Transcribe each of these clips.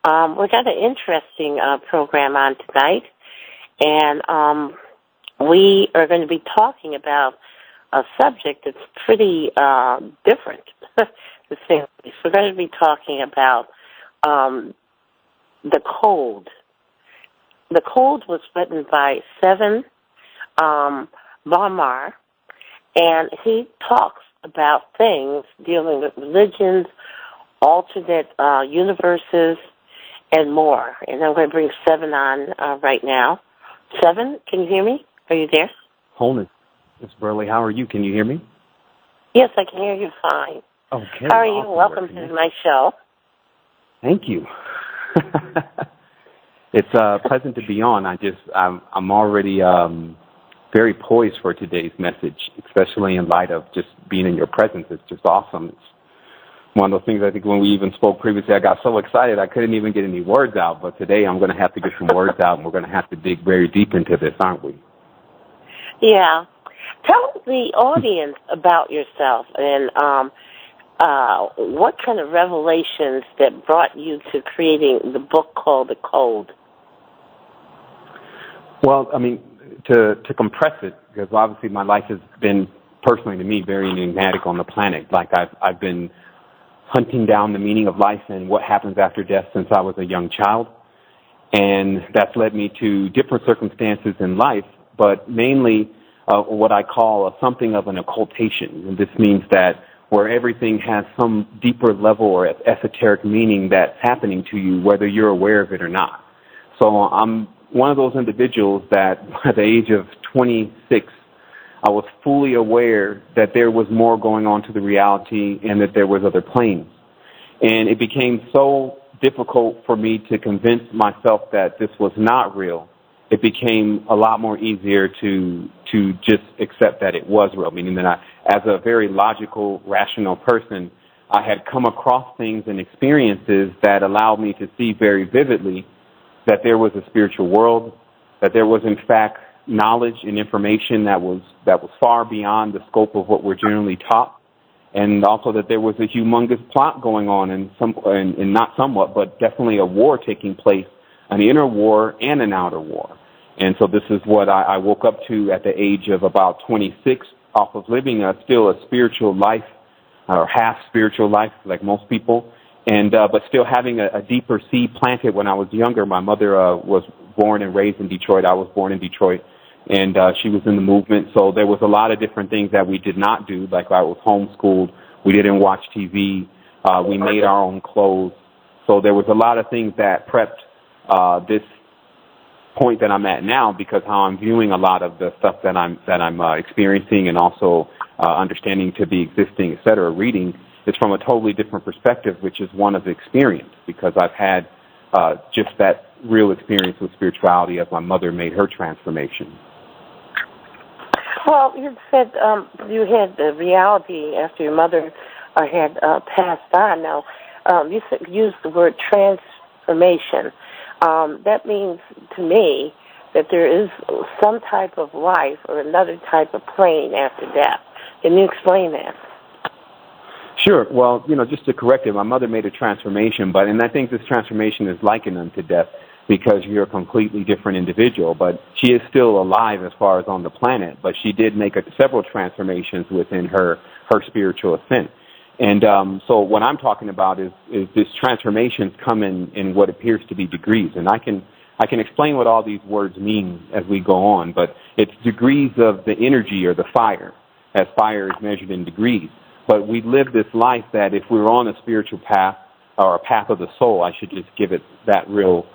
We got an interesting program on tonight, and we are going to be talking about a subject that's pretty different. To say the least. We're going to be talking about the Code. The Code was written by Sevan Bomar, and he talks about things dealing with religions, alternate universes, and more. And I'm going to bring Sevan on right now. Sevan, can you hear me? Are you there? Wholeness. It's Burley. How are you? Can you hear me? Yes, I can hear you fine. Okay. How are you? Awesome. Welcome to my show. Thank you. It's pleasant to be on. I'm already very poised for today's message, especially in light of just being in your presence. It's just awesome. It's one of those things. I think when we even spoke previously, I got so excited I couldn't even get any words out. But today I'm going to have to get some words out, and we're going to have to dig very deep into this, aren't we? Yeah. Tell the audience about yourself and what kind of revelations that brought you to creating the book called The Code. Well, I mean, to compress it, because obviously my life has been, personally to me, very enigmatic on the planet. Like I've been hunting down the meaning of life and what happens after death since I was a young child. And that's led me to different circumstances in life, but mainly what I call something of an occultation. And this means that where everything has some deeper level or esoteric meaning that's happening to you, whether you're aware of it or not. So I'm one of those individuals that by the age of 26, I was fully aware that there was more going on to the reality and that there was other planes. And it became so difficult for me to convince myself that this was not real. It became a lot more easier to just accept that it was real, meaning that as a very logical, rational person, I had come across things and experiences that allowed me to see very vividly that there was a spiritual world, that there was in fact knowledge and information that was far beyond the scope of what we're generally taught, and also that there was a humongous plot going on, and not somewhat, but definitely a war taking place, an inner war and an outer war. And so this is what I woke up to at the age of about 26, off of living still a spiritual life, or half spiritual life, like most people, and but still having a deeper seed planted when I was younger. My mother was born and raised in Detroit. I was born in Detroit, and she was in the movement. So there was a lot of different things that we did not do, like I was homeschooled. We didn't watch TV. We made our own clothes. So there was a lot of things that prepped this point that I'm at now, because how I'm viewing a lot of the stuff that I'm experiencing and also understanding to be existing, et cetera, reading, is from a totally different perspective, which is one of experience, because I've had just that real experience with spirituality as my mother made her transformation. Well, you said you had the reality after your mother had passed on. Now, you used the word transformation. That means to me that there is some type of life or another type of plane after death. Can you explain that? Sure. Well, just to correct it, my mother made a transformation, and I think this transformation is likened unto death because you're a completely different individual, but she is still alive as far as on the planet, but she did make several transformations within her spiritual ascent. And so what I'm talking about is this transformations come in what appears to be degrees. And I can explain what all these words mean as we go on, but it's degrees of the energy or the fire, as fire is measured in degrees. But we live this life that if we're on a spiritual path, or a path of the soul, I should just give it that real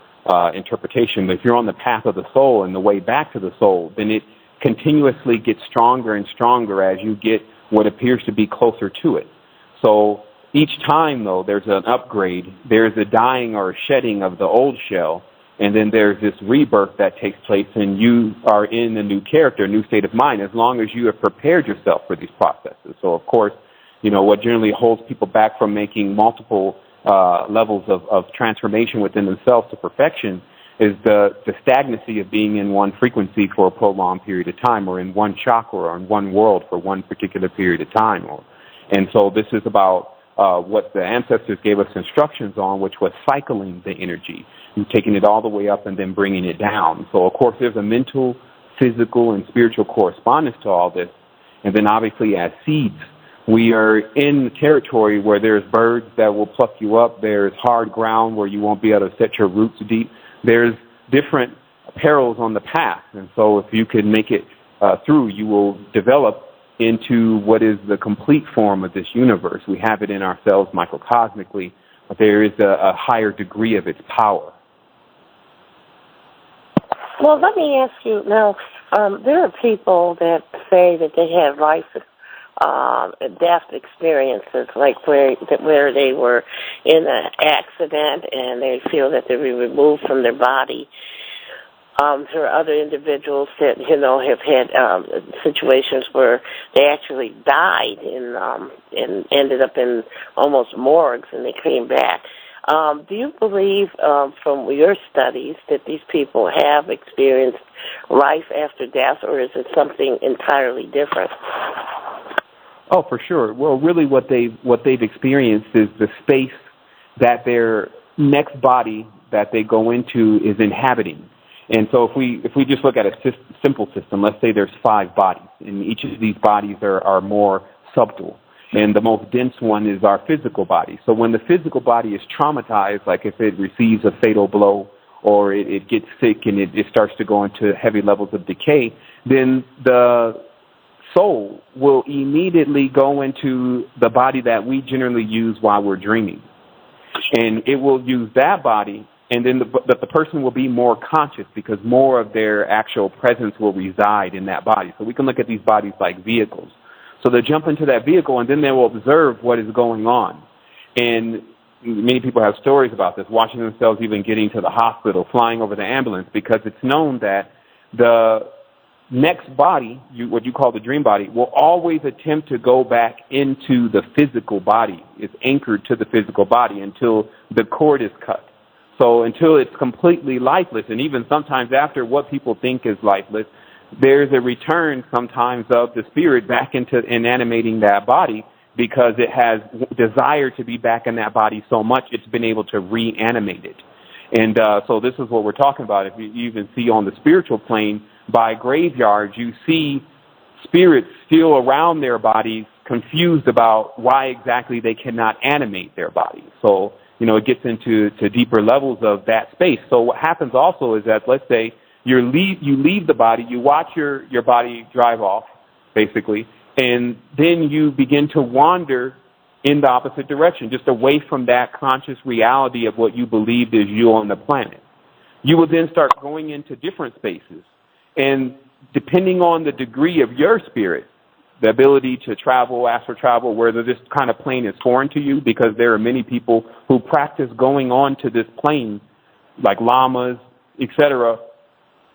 interpretation. But if you're on the path of the soul and the way back to the soul, then it continuously gets stronger and stronger as you get what appears to be closer to it. So each time, though, there's an upgrade. There's a dying or a shedding of the old shell, and then there's this rebirth that takes place, and you are in a new character, a new state of mind, as long as you have prepared yourself for these processes. So, of course, what generally holds people back from making multiple levels of transformation within themselves to perfection is the stagnancy of being in one frequency for a prolonged period of time, or in one chakra, or in one world for one particular period of time. And so this is about what the ancestors gave us instructions on, which was cycling the energy and taking it all the way up and then bringing it down. So, of course, there's a mental, physical, and spiritual correspondence to all this. And then, obviously, as seeds, we are in territory where there's birds that will pluck you up. There's hard ground where you won't be able to set your roots deep. There's different perils on the path. And so if you can make it through, you will develop into what is the complete form of this universe. We have it in ourselves microcosmically, but there is a higher degree of its power. Well, let me ask you now, there are people that say that they have life death experiences, like where they were in an accident and they feel that they were removed from their body. There are other individuals that, have had situations where they actually died and ended up in almost morgues and they came back. Do you believe from your studies that these people have experienced life after death, or is it something entirely different? Oh, for sure. Well, really what they've experienced is the space that their next body that they go into is inhabiting. And so if we just look at a simple system, let's say there's 5 bodies, and each of these bodies are more subtle. And the most dense one is our physical body. So when the physical body is traumatized, like if it receives a fatal blow or it gets sick and it starts to go into heavy levels of decay, then the soul will immediately go into the body that we generally use while we're dreaming. And it will use that body, and then the person will be more conscious because more of their actual presence will reside in that body. So we can look at these bodies like vehicles. So they jump into that vehicle, and then they will observe what is going on. And many people have stories about this, watching themselves even getting to the hospital, flying over the ambulance, because it's known that the next body, what you call the dream body, will always attempt to go back into the physical body. It's anchored to the physical body until the cord is cut. So until it's completely lifeless, and even sometimes after what people think is lifeless, there's a return sometimes of the spirit back into animating that body because it has desire to be back in that body so much it's been able to reanimate it. And so this is what we're talking about. If you even see on the spiritual plane, by graveyards, you see spirits still around their bodies confused about why exactly they cannot animate their bodies. So, it gets into deeper levels of that space. So what happens also is that, let's say, you leave the body, you watch your body drive off, basically, and then you begin to wander in the opposite direction, just away from that conscious reality of what you believed is you on the planet. You will then start going into different spaces. And depending on the degree of your spirit, the ability to travel, astral travel, whether this kind of plane is foreign to you, because there are many people who practice going on to this plane, like lamas, etc.,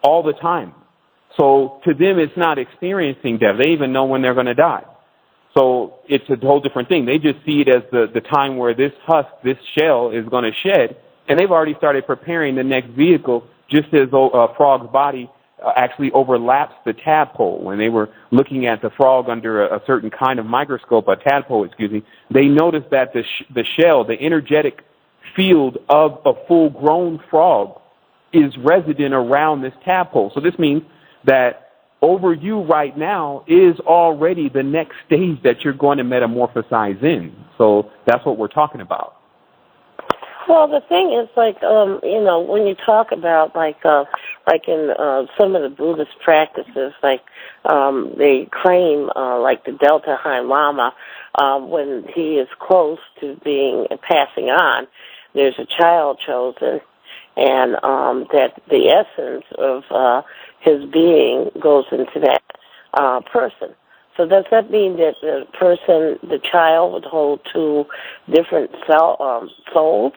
all the time. So to them, it's not experiencing death. They even know when they're going to die. So it's a whole different thing. They just see it as the time where this husk, this shell is going to shed, and they've already started preparing the next vehicle just as a frog's body actually overlaps the tadpole. When they were looking at the frog under a certain kind of microscope, a tadpole, they noticed that the shell, the energetic field of a full-grown frog is resident around this tadpole. So this means that over you right now is already the next stage that you're going to metamorphosize in. So that's what we're talking about. Well, the thing is, when you talk about, in some of the Buddhist practices, they claim, like the Delta High Lama, when he is close to passing on, there's a child chosen, and that the essence of his being goes into that person. So does that mean that the child would hold 2 different souls,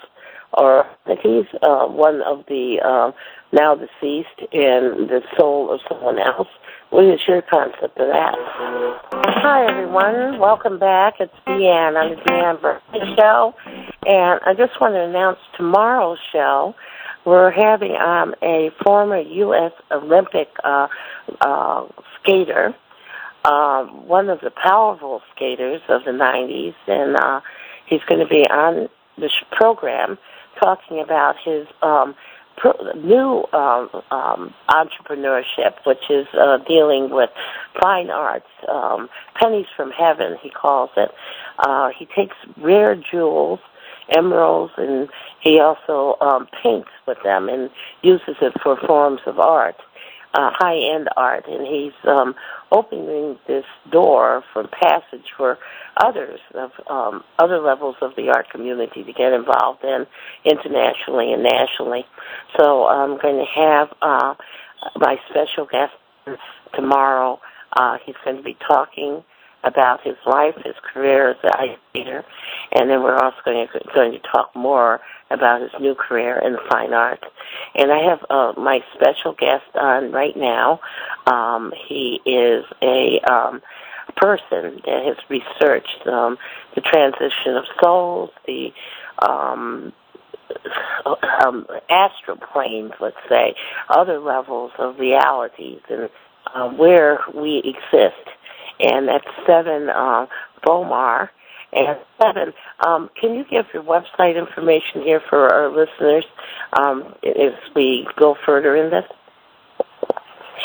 or that he's one of the now deceased and the soul of someone else? What is your concept of that? Hi, everyone. Welcome back. It's Deanne on the Deanne Burley Show. And I just want to announce tomorrow's show. We're having a former U.S. Olympic skater, one of the powerful skaters of the 90s, and he's going to be on this program talking about his new entrepreneurship, which is dealing with fine arts, pennies from heaven, he calls it. He takes rare jewels, emeralds, and he also paints with them and uses it for forms of art, high-end art, and he's opening this door for passage for others of other levels of the art community to get involved in internationally and nationally. So I'm going to have my special guest tomorrow. He's going to be talking about his life, his career as an ice skater, and then we're also going to talk more about his new career in the fine arts. And I have my special guest on right now. He is a person that has researched the transition of souls, the astral planes, let's say, other levels of realities, and where we exist. And that's Sevan Bomar. And Sevan, can you give your website information here for our listeners as we go further in this?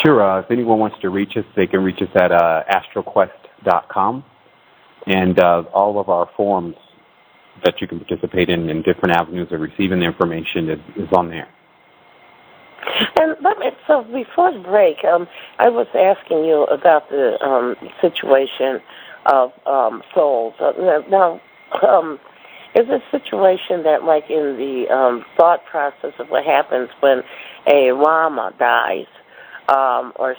Sure. If anyone wants to reach us, they can reach us at astralquest.com. And all of our forums that you can participate in different avenues of receiving the information is on there. And so before the break, I was asking you about the situation of souls. Now, is a situation that, like in the thought process of what happens when a Rama dies, or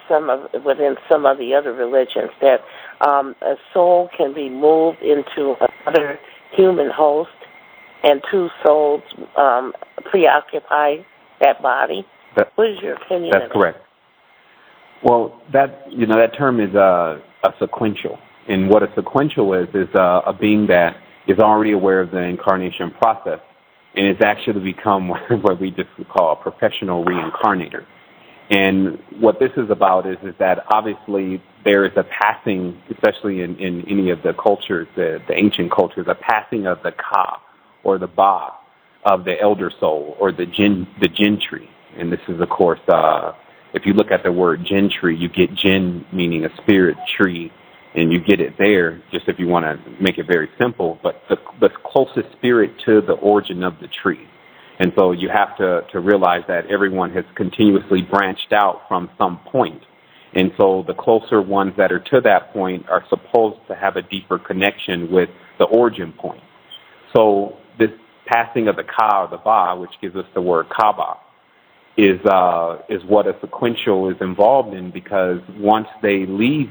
within some of the other religions, that a soul can be moved into another human host, and two souls preoccupy that body? What is your opinion? That's correct. Well, that term is a sequential, and what a sequential is a being that is already aware of the incarnation process, and it's actually become what we just call a professional reincarnator. And what this is about is that obviously there is a passing, especially in any of the cultures, the ancient cultures, a passing of the ka or the ba of the elder soul or the gentry. And this is, of course, if you look at the word gentry, you get gen meaning a spirit tree, and you get it there just if you want to make it very simple, but the closest spirit to the origin of the tree. And so you have to realize that everyone has continuously branched out from some point. And so the closer ones that are to that point are supposed to have a deeper connection with the origin point. So this passing of the ka or the ba, which gives us the word kaba, is what a sequential is involved in, because once they leave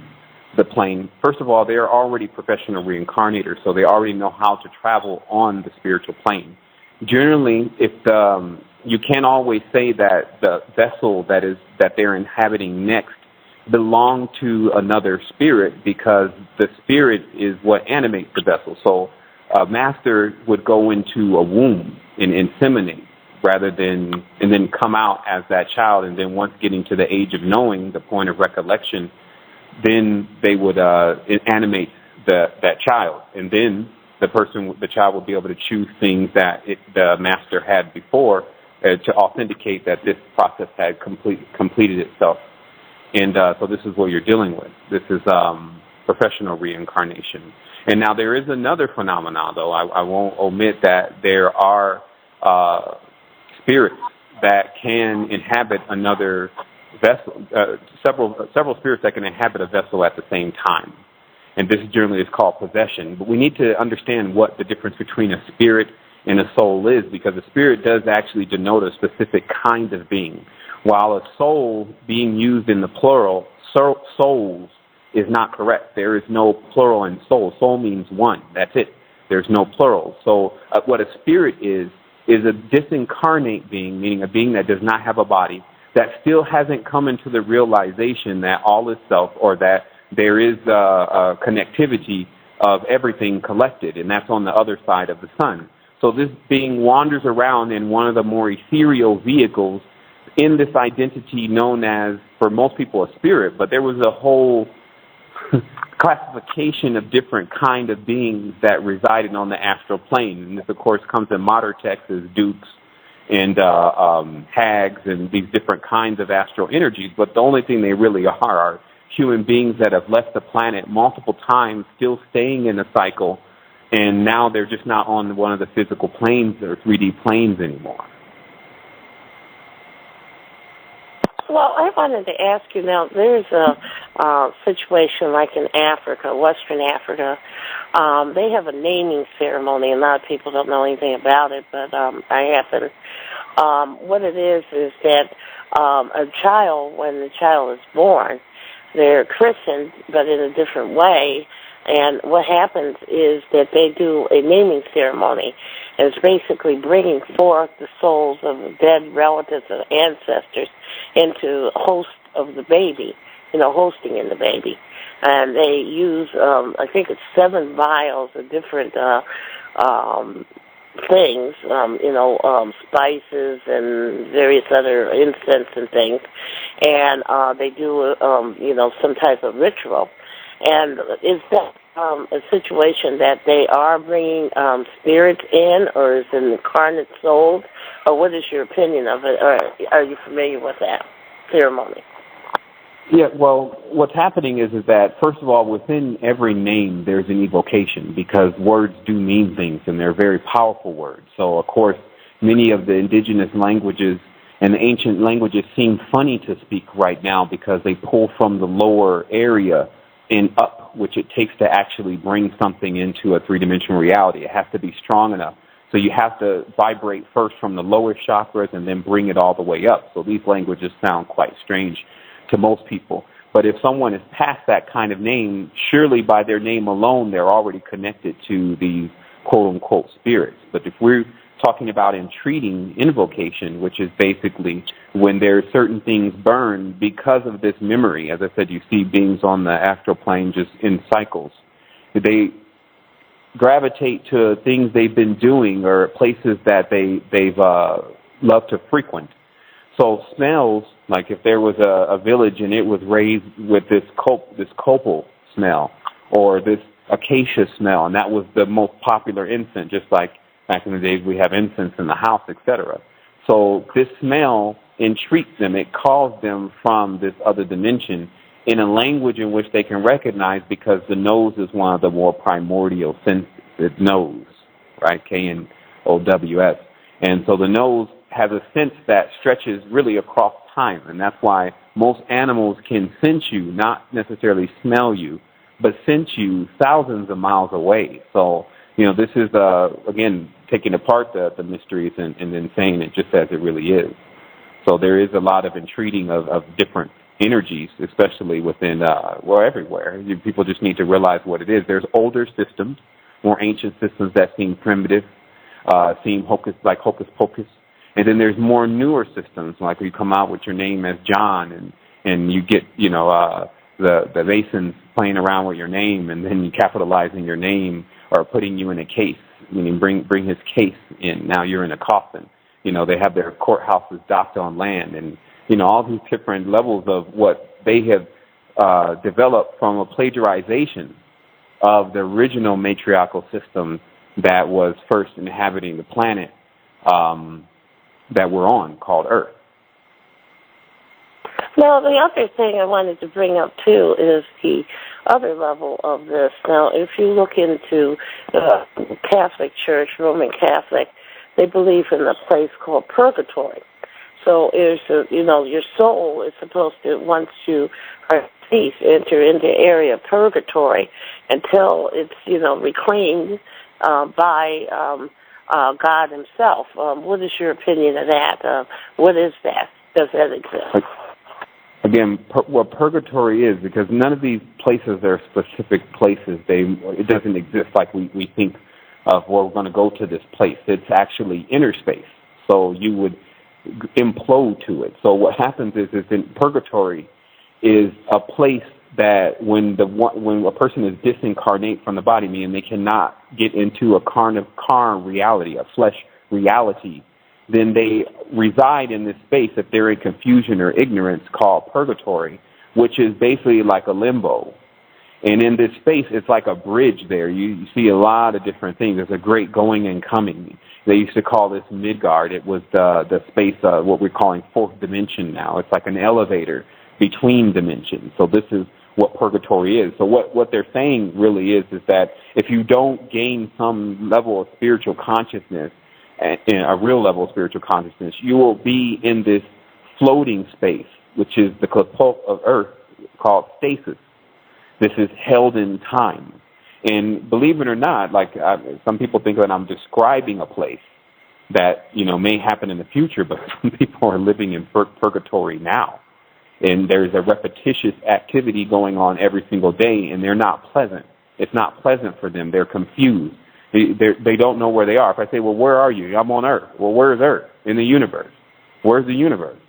the plane, first of all, they are already professional reincarnators, so they already know how to travel on the spiritual plane. Generally, you can't always say that the vessel that they're inhabiting next belong to another spirit, because the spirit is what animates the vessel. So a master would go into a womb and inseminate and then come out as that child, and then once getting to the age of knowing, the point of recollection, then they would animate that child, and then the child will be able to choose things that the master had before to authenticate that this process had completed itself. And so this is what you're dealing with. This is professional reincarnation. And now there is another phenomenon, though. I won't omit that there are spirits that can inhabit another vessel, several spirits that can inhabit a vessel at the same time. And this generally is called possession. But we need to understand what the difference between a spirit and a soul is, because a spirit does actually denote a specific kind of being, while a soul, being used in the plural, souls, is not correct. There is no plural in soul. Soul means one. That's it. There's no plural. So what a spirit is a disincarnate being, meaning a being that does not have a body, that still hasn't come into the realization that all is self, or that there is a connectivity of everything collected, and that's on the other side of the sun. So this being wanders around in one of the more ethereal vehicles in this identity known as, for most people, a spirit, but there was a whole classification of different kind of beings that resided on the astral plane. And this, of course, comes in modern texts as dukes and hags and these different kinds of astral energies. But the only thing they really are human beings that have left the planet multiple times, still staying in a cycle, and now they're just not on one of the physical planes or 3D planes anymore. Well, I wanted to ask you now, there's a situation like in Africa, Western Africa. They have a naming ceremony. A lot of people don't know anything about it, but I happen. What it is that a child, when the child is born, they're christened, but in a different way. And what happens is that they do a naming ceremony. It's basically bringing forth the souls of dead relatives and ancestors into a host of the baby, hosting in the baby. And they use, I think it's 7 vials of different things, spices and various other incense and things. And they do, some type of ritual. And is that a situation that they are bringing spirits in, or is it incarnate souls, or what is your opinion of it, or are you familiar with that ceremony? Yeah, well, what's happening is that, first of all, within every name there's an evocation, because words do mean things, and they're very powerful words. So, of course, many of the indigenous languages and the ancient languages seem funny to speak right now because they pull from the lower area and up, which it takes to actually bring something into a three-dimensional reality. It has to be strong enough. So you have to vibrate first from the lower chakras and then bring it all the way up. So these languages sound quite strange to most people. But if someone is past that kind of name, surely by their name alone, they're already connected to these quote-unquote spirits. But if we're talking about entreating invocation, which is basically when there are certain things burned because of this memory. As I said, you see beings on the astral plane just in cycles. They gravitate to things they've been doing or places that they've loved to frequent. So smells, like if there was a village and it was raised with this copal smell or this acacia smell, and that was the most popular incense, just like back in the days we have incense in the house, etc. So this smell entreats them. It calls them from this other dimension in a language in which they can recognize, because the nose is one of the more primordial senses. It knows, right? K-N-O-W-S. And so the nose has a sense that stretches really across time, and that's why most animals can sense you, not necessarily smell you, but sense you thousands of miles away. So, this is, again, taking apart the mysteries and then saying it just as it really is. So there is a lot of entreating of different energies, especially within, everywhere. People just need to realize what it is. There's older systems, more ancient systems that seem primitive, seem hocus pocus. And then there's more newer systems, like you come out with your name as John, and you get, the Masons playing around with your name, and then you capitalizing your name or putting you in a case, meaning bring his case in. Now you're in a coffin. They have their courthouses docked on land, and, all these different levels of what they have developed from a plagiarization of the original matriarchal system that was first inhabiting the planet that we're on, called Earth. Now, the other thing I wanted to bring up, too, is the other level of this. Now, if you look into the Catholic Church, Roman Catholic, they believe in a place called Purgatory. So, your soul is supposed to, once you are deceased, enter into the area of Purgatory until it's, reclaimed by God himself. What is your opinion of that? What is that? Does that exist? Again, what Purgatory is, because none of these places are specific places. It doesn't exist like we think of, well, we're going to go to this place. It's actually inner space. So you would implode to it. So what happens is in Purgatory is a place that when a person is disincarnate from the body, meaning they cannot get into a carn reality, a flesh reality, then they reside in this space, if they're in confusion or ignorance, called Purgatory, which is basically like a limbo. And in this space, it's like a bridge there. You see a lot of different things. There's a great going and coming. They used to call this Midgard. It was the space, what we're calling fourth dimension now. It's like an elevator between dimensions. So this is what purgatory is. So what they're saying really is that if you don't gain some level of spiritual consciousness, a real level of spiritual consciousness, you will be in this floating space, which is the pulse of Earth, called stasis. This is held in time. And believe it or not, some people think that I'm describing a place that, may happen in the future, but some people are living in purgatory now. And there's a repetitious activity going on every single day, and they're not pleasant. It's not pleasant for them. They're confused. They don't know where they are. If I say, well, where are you? I'm on Earth. Well, where is Earth? In the universe. Where's the universe?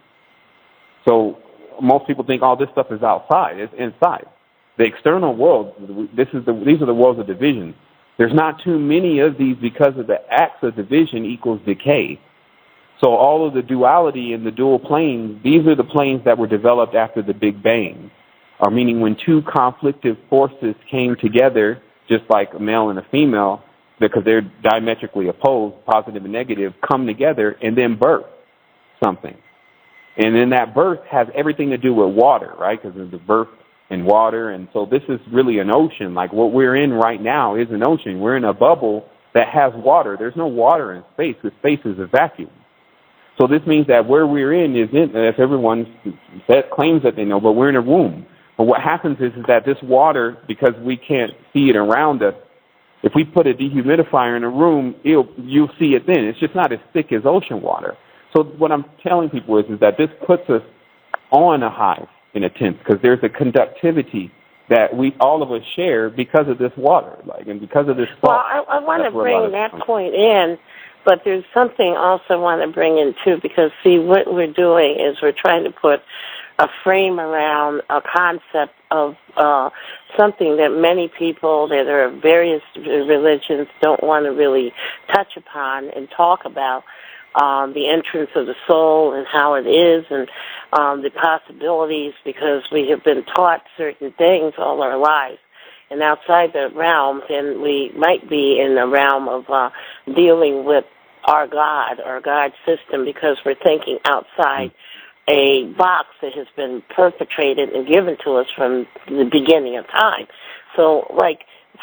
So most people think all this stuff is outside. It's inside. The external world, these are the worlds of division. There's not too many of these because of the acts of division equals decay. So all of the duality in the dual planes, these are the planes that were developed after the Big Bang, or meaning when two conflictive forces came together, just like a male and a female, because they're diametrically opposed, positive and negative, come together and then birth something. And then that birth has everything to do with water, right? Because there's the birth in water. And so this is really an ocean. Like what we're in right now is an ocean. We're in a bubble that has water. There's no water in space, because space is a vacuum. So this means that where we're in is if everyone claims that they know, but we're in a room. But what happens is that this water, because we can't see it around us, if we put a dehumidifier in a room, you'll see it then. It's just not as thick as ocean water. So what I'm telling people is that this puts us on a hive in a sense, because there's a conductivity that we all of us share because of this water, and because of this thought. Well, I want to bring that point in, but there's something else I want to bring in too, because see, what we're doing is we're trying to put a frame around a concept of something that many people that are various religions don't want to really touch upon and talk about. The entrance of the soul and how it is, and the possibilities, because we have been taught certain things all our lives. And outside the realm, then we might be in the realm of dealing with our God system, because we're thinking outside a box that has been perpetrated and given to us from the beginning of time. So,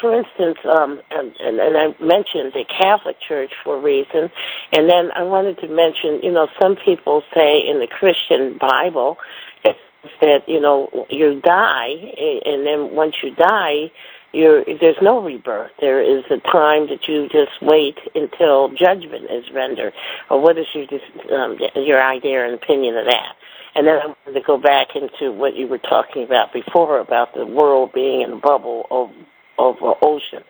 for instance, and I mentioned the Catholic Church for a reason, and then I wanted to mention, some people say in the Christian Bible that, you die, and then once you die, there's no rebirth. There is a time that you just wait until judgment is rendered. Or what is your idea and opinion of that? And then I wanted to go back into what you were talking about before, about the world being in a bubble of ocean.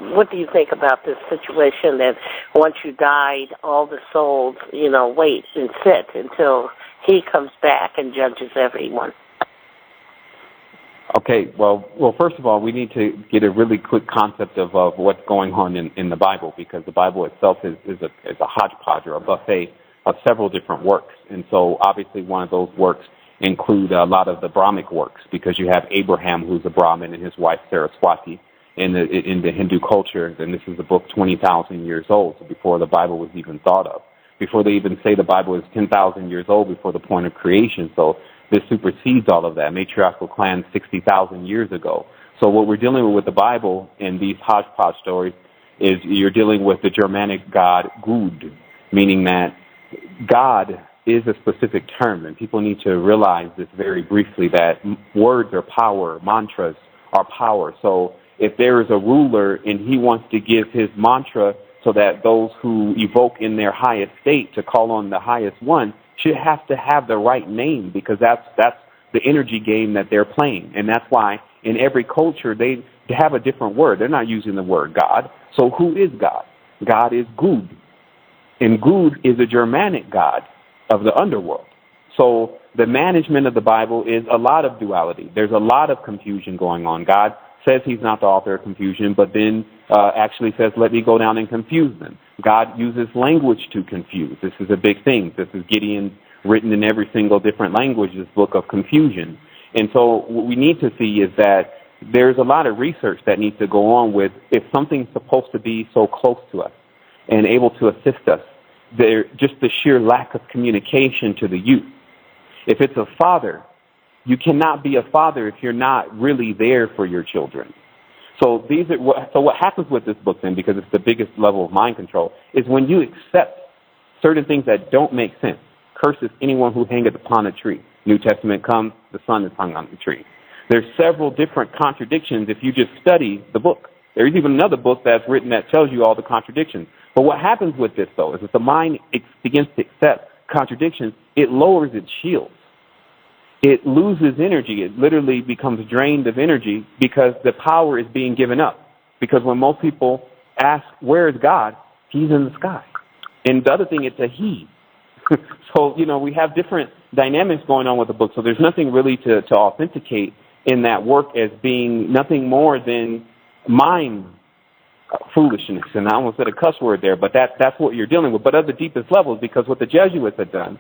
What do you think about this situation that once you died, all the souls, wait and sit until he comes back and judges everyone? Okay, well, first of all, we need to get a really quick concept of what's going on in the Bible, because the Bible itself is a hodgepodge or a buffet of several different works. And so obviously one of those works include a lot of the Brahmic works, because you have Abraham, who's a Brahmin, and his wife Saraswati in the Hindu culture. And this is a book 20,000 years old, so before the Bible was even thought of. Before they even say the Bible is 10,000 years old before the point of creation. So this supersedes all of that. Matriarchal clans 60,000 years ago. So what we're dealing with the Bible and these hodgepodge stories is you're dealing with the Germanic god Gud, meaning that God is a specific term, and people need to realize this very briefly, that words are power, mantras are power. So if there is a ruler and he wants to give his mantra so that those who evoke in their highest state to call on the highest one should have to have the right name, because that's the energy game that they're playing. And that's why in every culture they have a different word. They're not using the word God. So who is God? God is Gud. And Gud is a Germanic god of the underworld. So the management of the Bible is a lot of duality. There's a lot of confusion going on. God says he's not the author of confusion, but then actually says, let me go down and confuse them. God uses language to confuse. This is a big thing. This is Gideon written in every single different language, this book of confusion. And so what we need to see is that there's a lot of research that needs to go on with if something's supposed to be so close to us and able to assist us, just the sheer lack of communication to the youth. If it's a father, you cannot be a father if you're not really there for your children. So what happens with this book then, because it's the biggest level of mind control, is when you accept certain things that don't make sense. Curses anyone who hangeth upon a tree. New Testament comes, the son is hung on the tree. There's several different contradictions if you just study the book. There's even another book that's written that tells you all the contradictions. But what happens with this, though, is if the mind begins to accept contradictions, it lowers its shields. It loses energy. It literally becomes drained of energy because the power is being given up. Because when most people ask, where is God? He's in the sky. And the other thing, it's a he. So, we have different dynamics going on with the book. So there's nothing really to authenticate in that work as being nothing more than mind foolishness. And I almost said a cuss word there, but that's what you're dealing with. But at the deepest levels, because what the Jesuits have done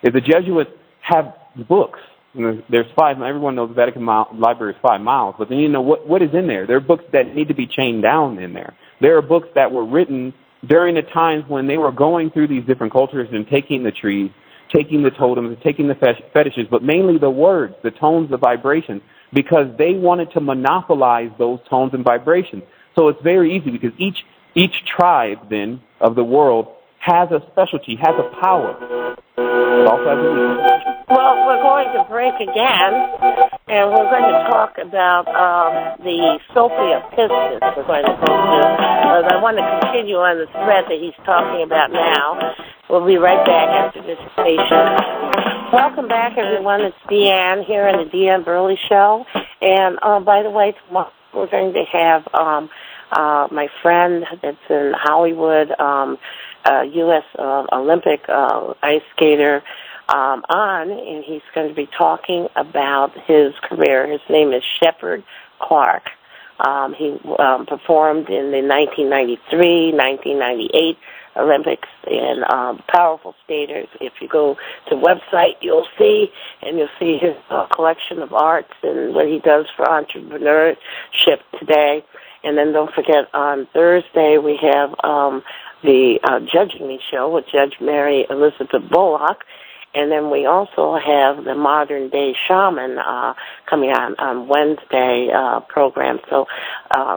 is the Jesuits have books. There's 5. Everyone knows the Vatican Library is 5 miles, but then what is in there? There are books that need to be chained down in there. There are books that were written during the times when they were going through these different cultures and taking the trees, taking the totems, taking the fetishes, but mainly the words, the tones, the vibrations, because they wanted to monopolize those tones and vibrations. So it's very easy because each tribe then of the world has a specialty, has a power. It also has a weakness. Well, we're going to break again, and we're going to talk about the Sophia Pistis. We're going to go through, but I want to continue on the thread that he's talking about now. We'll be right back after this station. Welcome back, everyone. It's Deanne here on the Deanne Burley Show. And by the way, tomorrow we're going to have my friend that's in Hollywood, U.S. Olympic ice skater, on, and he's going to be talking about his career. His name is Shepard Clark. He performed in the 1993, 1998 Olympics and powerful skaters. If you go to the website, you'll see his collection of arts and what he does for entrepreneurship today. And then don't forget, on Thursday we have the Judging Me show with Judge Mary Elizabeth Bullock. And then we also have the Modern Day Shaman coming on Wednesday program. So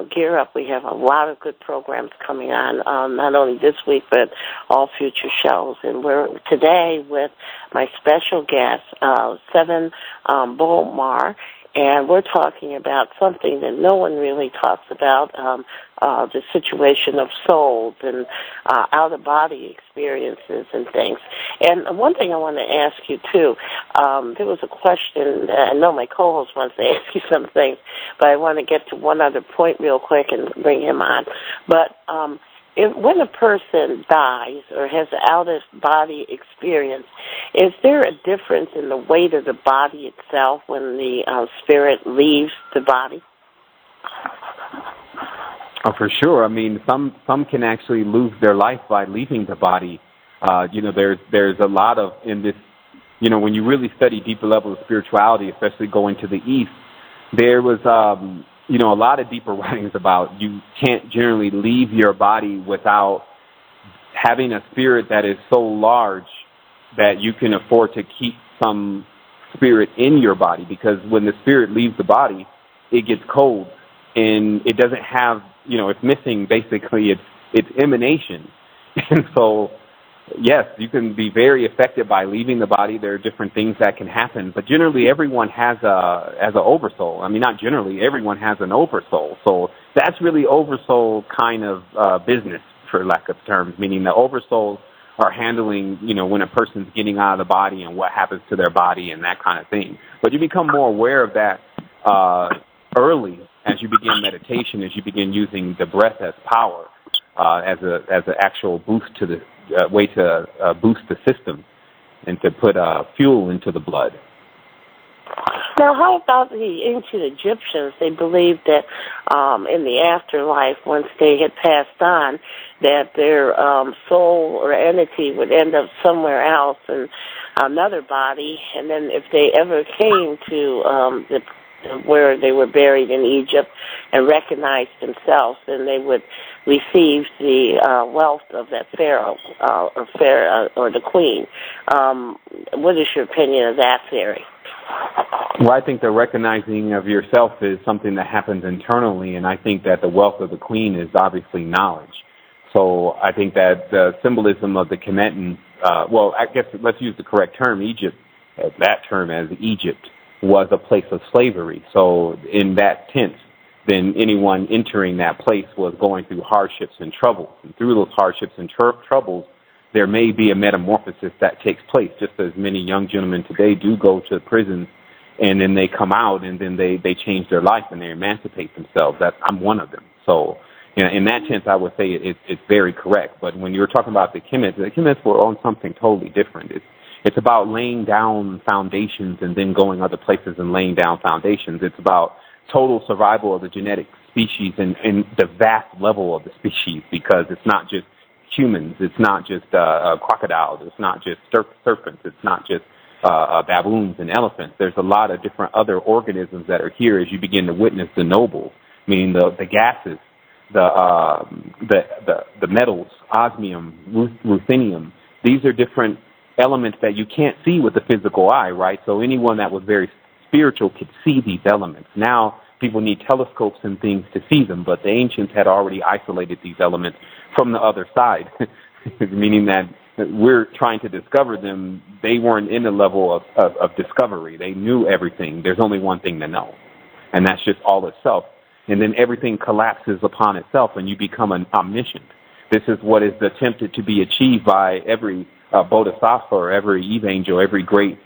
gear up. We have a lot of good programs coming on, not only this week, but all future shows. And we're today with my special guest, Sevan Bomar. And we're talking about something that no one really talks about, the situation of souls and out-of-body experiences and things. And one thing I want to ask you, too, there was a question, I know my co-host wants to ask you some things, but I want to get to one other point real quick and bring him on. But when a person dies or has an out-of-body experience, is there a difference in the weight of the body itself when the spirit leaves the body? Oh, for sure. I mean, some can actually lose their life by leaving the body. There's a lot of in this. When you really study deeper levels of spirituality, especially going to the East, there was a lot of deeper writings about you can't generally leave your body without having a spirit that is so large that you can afford to keep some spirit in your body, because when the spirit leaves the body, it gets cold and it doesn't have, it's missing basically its emanation. And so, yes, you can be very affected by leaving the body. There are different things that can happen, but generally everyone has an oversoul. I mean, not generally, everyone has an oversoul. So that's really oversoul kind of business, for lack of terms, meaning the oversouls are handling, when a person's getting out of the body and what happens to their body and that kind of thing. But you become more aware of that early as you begin meditation, as you begin using the breath as power, as an actual boost to the way to boost the system and to put fuel into the blood. Now, how about the ancient Egyptians? They believed that in the afterlife, once they had passed on, that their soul or entity would end up somewhere else in another body, and then if they ever came to the where they were buried in Egypt and recognized themselves, and they would receive the wealth of that pharaoh or the queen. What is your opinion of that theory? Well, I think the recognizing of yourself is something that happens internally, and I think that the wealth of the queen is obviously knowledge. So I think that the symbolism of the Kemetan, well, I guess let's use the correct term, Egypt, that term as Egypt, was a place of slavery. So in that tense, then anyone entering that place was going through hardships and troubles. And through those hardships and troubles, there may be a metamorphosis that takes place, just as many young gentlemen today do go to prisons, and then they come out, and then they change their life, and they emancipate themselves. I'm one of them. So in that sense, I would say it's very correct. But when you're talking about the Kemets were on something totally different. It's about laying down foundations and then going other places and laying down foundations. It's about total survival of the genetic species and the vast level of the species, because it's not just humans, it's not just crocodiles, it's not just serpents, it's not just baboons and elephants. There's a lot of different other organisms that are here as you begin to witness the nobles, meaning the gases, the metals, osmium, ruthenium. These are different elements that you can't see with the physical eye, right? So anyone that was very spiritual could see these elements. Now people need telescopes and things to see them, but the ancients had already isolated these elements from the other side, meaning that we're trying to discover them. They weren't in the level of discovery. They knew everything. There's only one thing to know, and that's just all itself. And then everything collapses upon itself, and you become an omniscient. This is what is attempted to be achieved by every bodhisattva or every evangel, every great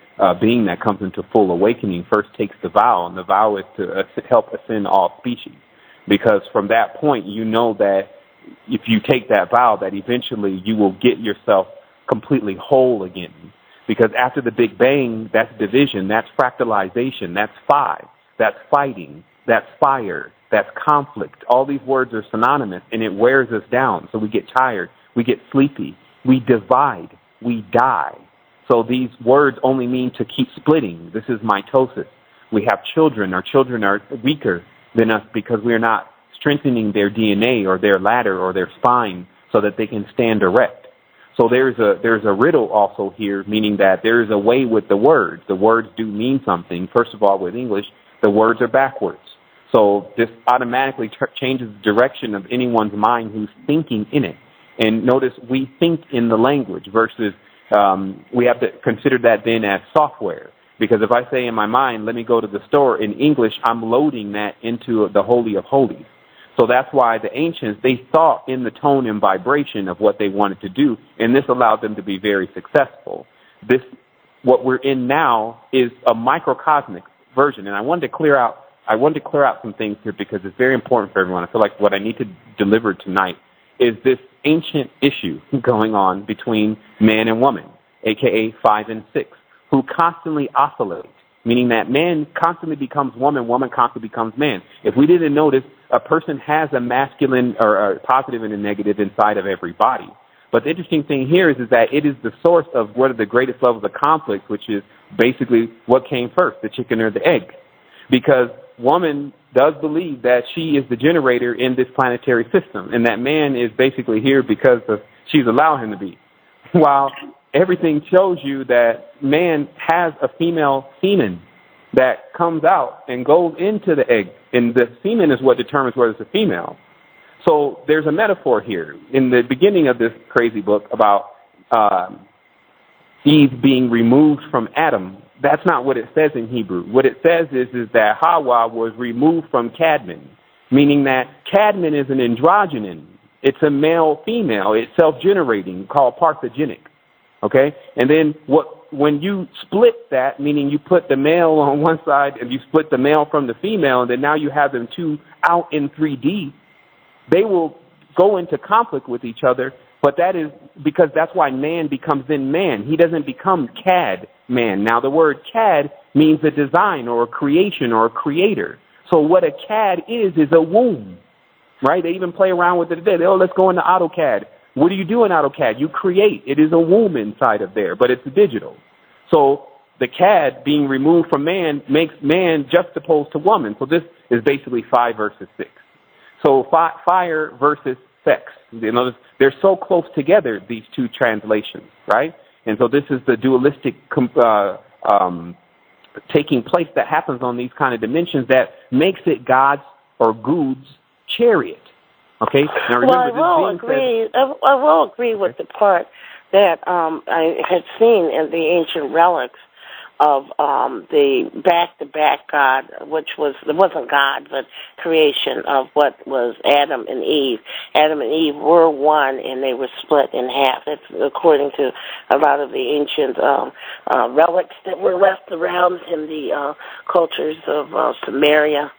being that comes into full awakening first takes the vow, and the vow is to help ascend all species. Because from that point, you know that if you take that vow, that eventually you will get yourself completely whole again. Because after the Big Bang, that's division, that's fractalization, that's phi, that's fighting, that's fire, that's conflict. All these words are synonymous, and it wears us down. So we get tired, we get sleepy, we divide, we die. So these words only mean to keep splitting. This is mitosis. We have children. Our children are weaker than us because we are not strengthening their DNA or their ladder or their spine so that they can stand erect. So there's a riddle also here, meaning that there is a way with the words. The words do mean something. First of all, with English, the words are backwards. So this automatically changes the direction of anyone's mind who's thinking in it. And notice we think in the language versus we have to consider that then as software. Because if I say in my mind, let me go to the store, in English, I'm loading that into the Holy of Holies. So that's why the ancients, they thought in the tone and vibration of what they wanted to do, and this allowed them to be very successful. What we're in now is a microcosmic version, and I wanted to clear out some things here because it's very important for everyone. I feel like what I need to deliver tonight is this ancient issue going on between man and woman, a.k.a. 5 and 6, who constantly oscillate, meaning that man constantly becomes woman, woman constantly becomes man. If we didn't notice, a person has a masculine or a positive and a negative inside of every body. But the interesting thing here is that it is the source of one of the greatest levels of conflict, which is basically what came first, the chicken or the egg. Because woman does believe that she is the generator in this planetary system, and that man is basically here because she's allowed him to be. While everything shows you that man has a female semen that comes out and goes into the egg, and the semen is what determines whether it's a female. So there's a metaphor here in the beginning of this crazy book about Eve being removed from Adam. That's not what it says in Hebrew. What it says is that Hawa was removed from Cadman, meaning that Cadman is an androgynon. It's a male-female. It's self-generating, called parthogenic. Okay? And then when you split that, meaning you put the male on one side and you split the male from the female, and then now you have them two out in 3D, they will go into conflict with each other. But that is because that's why man becomes then man. He doesn't become cad man. Now, the word cad means a design or a creation or a creator. So what a cad is a womb, right? They even play around with it today. Let's go into AutoCAD. What do you do in AutoCAD? You create. It is a womb inside of there, but it's digital. So the cad being removed from man makes man juxtaposed to woman. So this is basically 5 versus 6. So fire versus sex. You know, they're so close together, these two translations, right? And so this is the dualistic taking place that happens on these kind of dimensions that makes it God's or God's chariot. Okay? Now remember, I will agree with the part that I had seen in the ancient relics of the back-to-back God, which it wasn't God, but creation of what was Adam and Eve. Adam and Eve were one, and they were split in half. That's according to a lot of the ancient relics that were left around in the cultures of Samaria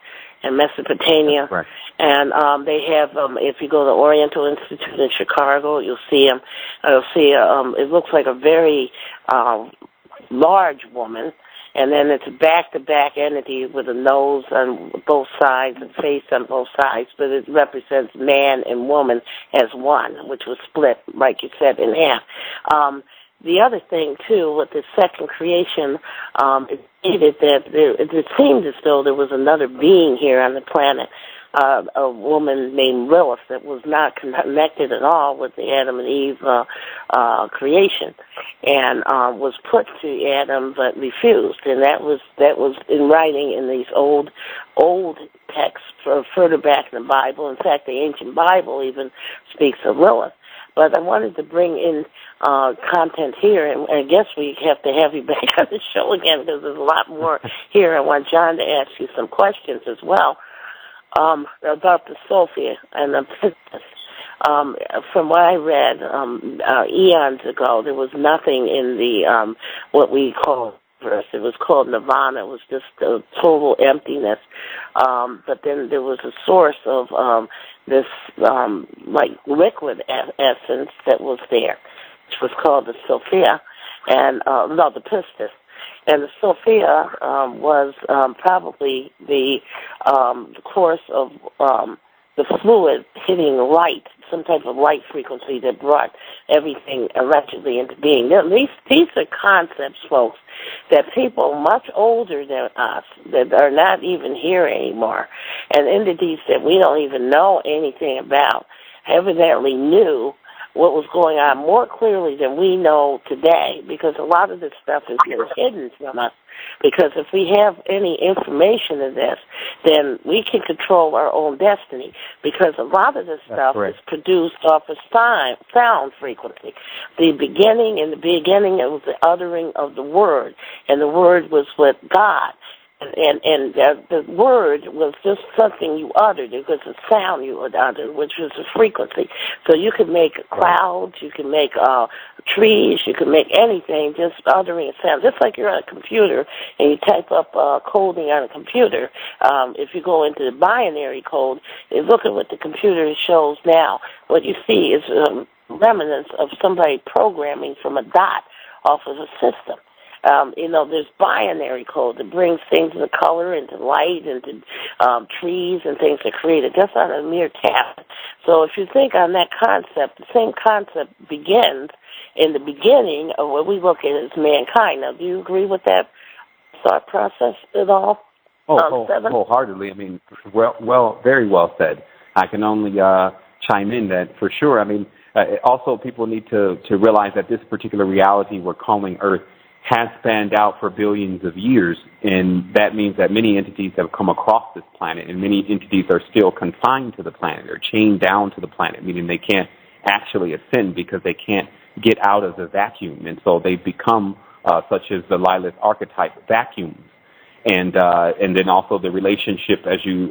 and Mesopotamia. Right. And they have, if you go to the Oriental Institute in Chicago, you'll see them. You'll see, it looks like a very large woman, and then it's a back-to-back entity with a nose on both sides and face on both sides, but it represents man and woman as one, which was split, like you said, in half. The other thing, too, with the second creation, it stated that it seemed as though there was another being here on the planet, a woman named Lilith that was not connected at all with the Adam and Eve creation, and was put to Adam but refused, and that was in writing in these old texts further back in the Bible. In fact, the ancient Bible even speaks of Lilith. But I wanted to bring in content here, and I guess we have to have you back on the show again because there's a lot more here. I want John to ask you some questions as well about the Sophia and the Pistis. From what I read eons ago, there was nothing in the what we call verse. It was called Nirvana. It was just a total emptiness. But then there was a source of this like liquid essence that was there, which was called the Sophia, and the Pistis. And the Sophia was probably the course of the fluid hitting light, some type of light frequency that brought everything allegedly into being. Now, these are concepts, folks, that people much older than us, that are not even here anymore, and entities that we don't even know anything about, evidently knew what was going on more clearly than we know today, because a lot of this stuff has been hidden from us. Because if we have any information of this, then we can control our own destiny, because a lot of this stuff is produced off of sound frequency. In the beginning, it was the uttering of the word, and the word was with God. And the word was just something you uttered. It was a sound you would utter, which was a frequency. So you could make clouds, you could make trees, you could make anything just uttering a sound. Just like you're on a computer and you type up coding on a computer. If you go into the binary code and look at what the computer shows now, what you see is remnants of somebody programming from a dot off of a system. There's binary code that brings things into color, into light, into trees and things that create it just on a mere tap. So if you think on that concept, the same concept begins in the beginning of what we look at as mankind. Now, do you agree with that thought process at all? Sevan? Wholeheartedly. I mean, well, very well said. I can only chime in that for sure. I mean, also people need to realize that this particular reality we're calling Earth has spanned out for billions of years, and that means that many entities have come across this planet, and many entities are still confined to the planet. They're chained down to the planet, meaning they can't actually ascend because they can't get out of the vacuum, and so they've become such as the Lilith archetype vacuums, and then also the relationship as you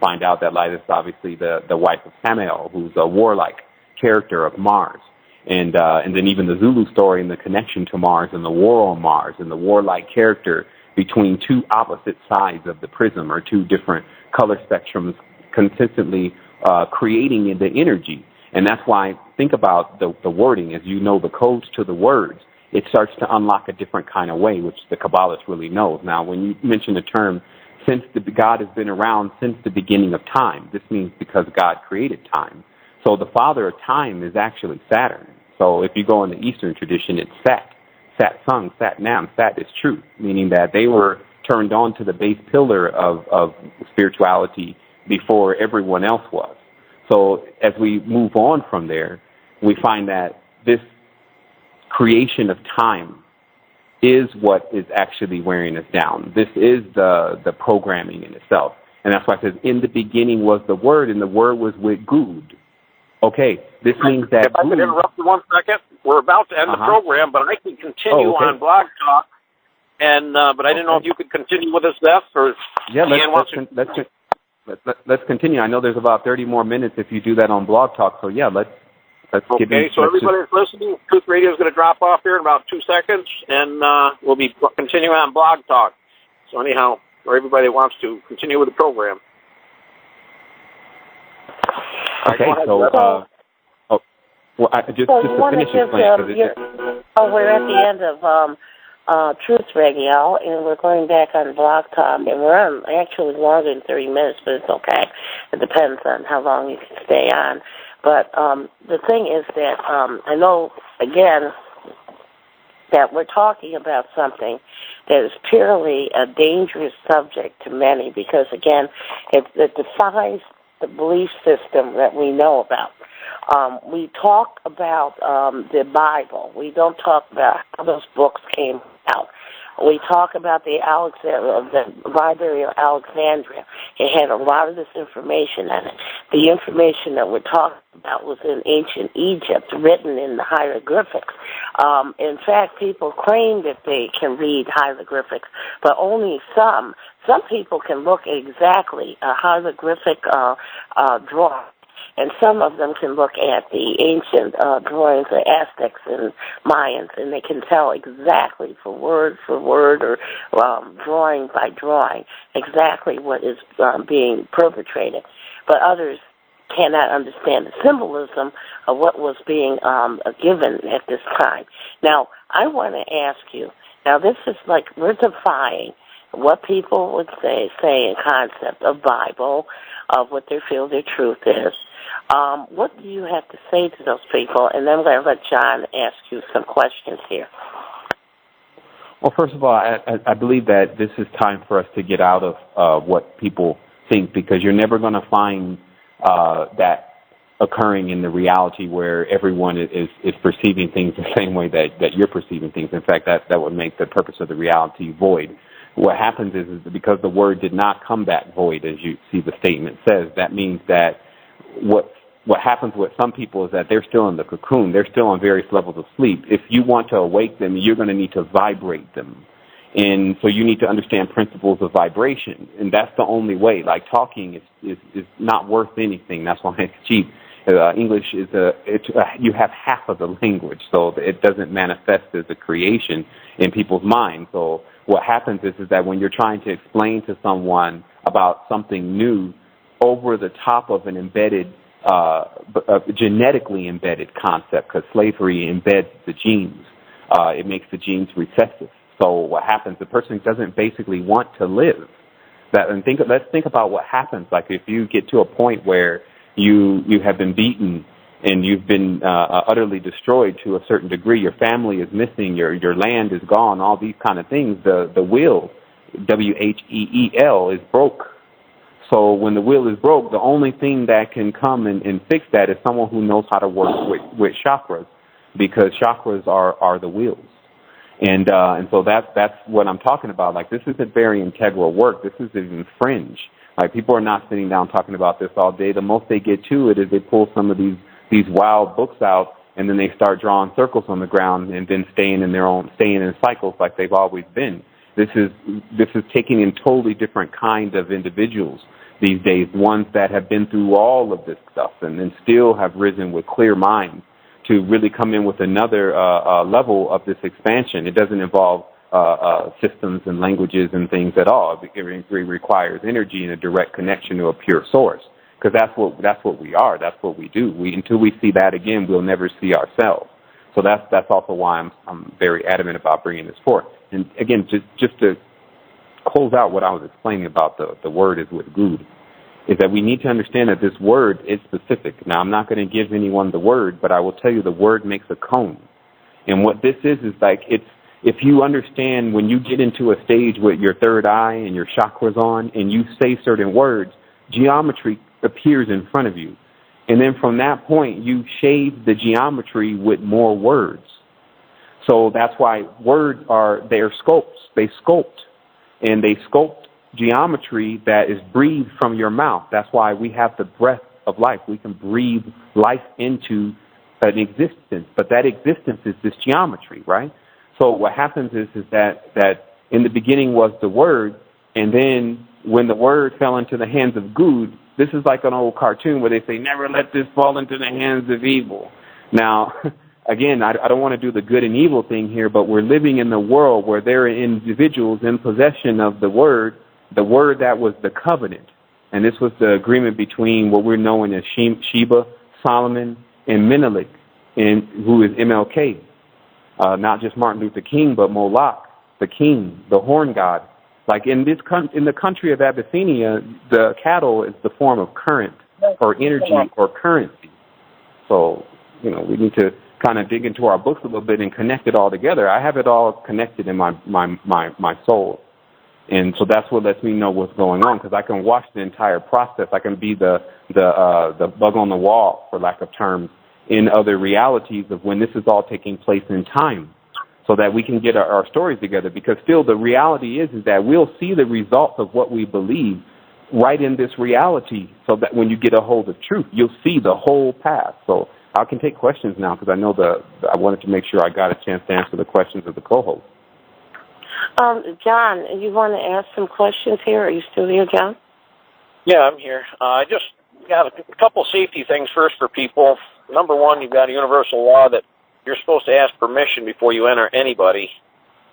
find out that Lilith is obviously the wife of Samael, who's a warlike character of Mars. And then even the Zulu story and the connection to Mars and the war on Mars and the warlike character between two opposite sides of the prism or two different color spectrums consistently creating the energy. And that's why think about the wording. As you know the codes to the words, it starts to unlock a different kind of way, which the Kabbalist really knows. Now, when you mention the term, God has been around since the beginning of time, this means because God created time. So the father of time is actually Saturn. So if you go in the Eastern tradition, it's Set. Sat Sung, Sat Nam. Sat is truth, meaning that they were turned on to the base pillar of spirituality before everyone else was. So as we move on from there, we find that this creation of time is what is actually wearing us down. This is the programming in itself. And that's why it says, in the beginning was the Word, and the Word was with Good. Okay, this means that... If I could interrupt you 1 second, we're about to end the program, but I can continue on Blog Talk. And but I didn't know if you could continue with us, Beth, or... Yeah, let's continue. I know there's about 30 more minutes if you do that on Blog Talk, so yeah, let's get in. Okay, so everybody that's listening, Truth Radio is going to drop off here in about 2 seconds, and we'll be continuing on Blog Talk. So anyhow, or everybody wants to continue with the program. Okay, so just to finish explaining. We're at the end of Truth Radio, and we're going back on Blog Talk, and we're on actually longer than 30 minutes, but it's okay. It depends on how long you can stay on. But the thing is that I know, again, that we're talking about something that is purely a dangerous subject to many because, again, it defies the belief system that we know about. We talk about the Bible. We don't talk about how those books came out. We talk about the Library of Alexandria. It had a lot of this information in it. The information that we're talking about was in ancient Egypt, written in the hieroglyphics. In fact, people claim that they can read hieroglyphics, but only some. Some people can look exactly a hieroglyphic drawing. And some of them can look at the ancient drawings of Aztecs and Mayans, and they can tell exactly for word or drawing by drawing exactly what is being perpetrated. But others cannot understand the symbolism of what was being given at this time. Now, I want to ask you, now this is like we're defying what people would say in concept of Bible, of what they feel their truth is. What do you have to say to those people? And then I'm going to let John ask you some questions here. Well, first of all, I believe that this is time for us to get out of what people think, because you're never going to find that occurring in the reality where everyone is perceiving things the same way that you're perceiving things. In fact, that would make the purpose of the reality void. What happens is because the word did not come back void, as you see the statement says, that means that what happens with some people is that they're still in the cocoon. They're still on various levels of sleep. If you want to awake them, you're going to need to vibrate them. And so you need to understand principles of vibration. And that's the only way. Like talking is not worth anything. That's why it's cheap. English is you have half of the language, so it doesn't manifest as a creation in people's minds. So what happens is that when you're trying to explain to someone about something new over the top of an embedded, genetically embedded concept, because slavery embeds the genes, it makes the genes recessive. So what happens? The person doesn't basically want to live. Let's think about what happens. Like if you get to a point where you have been beaten and you've been utterly destroyed to a certain degree, your family is missing, your land is gone, all these kind of things, the wheel, W-H-E-E-L, is broke. So when the wheel is broke, the only thing that can come and fix that is someone who knows how to work with chakras, because chakras are the wheels. And so that's what I'm talking about. Like, this isn't very integral work. This is even fringe. Like, people are not sitting down talking about this all day. The most they get to it is they pull some of these wild books out, and then they start drawing circles on the ground and then staying in cycles like they've always been. This is taking in totally different kind of individuals these days, ones that have been through all of this stuff and then still have risen with clear minds to really come in with another level of this expansion. It doesn't involve systems and languages and things at all. It requires energy and a direct connection to a pure source, because that's what we are. That's what we do. Until we see that again, we'll never see ourselves. So that's also why I'm very adamant about bringing this forth. And again, just to close out what I was explaining about the word is with good, is that we need to understand that this word is specific. Now, I'm not going to give anyone the word, but I will tell you the word makes a cone. And what this is like, if you understand when you get into a stage with your third eye and your chakras on and you say certain words, geometry appears in front of you. And then from that point, you shade the geometry with more words. So that's why words they're sculpts. They sculpt. And they sculpt geometry that is breathed from your mouth. That's why we have the breath of life. We can breathe life into an existence. But that existence is this geometry, right? So what happens is that in the beginning was the word, and then when the word fell into the hands of good, this is like an old cartoon where they say, never let this fall into the hands of evil. Now, again, I don't want to do the good and evil thing here, but we're living in the world where there are individuals in possession of the word that was the covenant. And this was the agreement between what we're knowing as Sheba, Solomon, and Menelik, who is MLK. Not just Martin Luther King, but Moloch, the king, the horn god. Like in the country of Abyssinia, the cattle is the form of current or energy or currency. So, we need to kind of dig into our books a little bit and connect it all together. I have it all connected in my soul. And so that's what lets me know what's going on, because I can watch the entire process. I can be the bug on the wall, for lack of terms, in other realities of when this is all taking place in time, so that we can get our stories together. Because still the reality is that we'll see the results of what we believe right in this reality, so that when you get a hold of truth, you'll see the whole path. So I can take questions now, because I know I wanted to make sure I got a chance to answer the questions of the co-host. John, you want to ask some questions here? Are you still here, John? Yeah, I'm here. I just got a couple safety things first for people. Number one, you've got a universal law that you're supposed to ask permission before you enter anybody.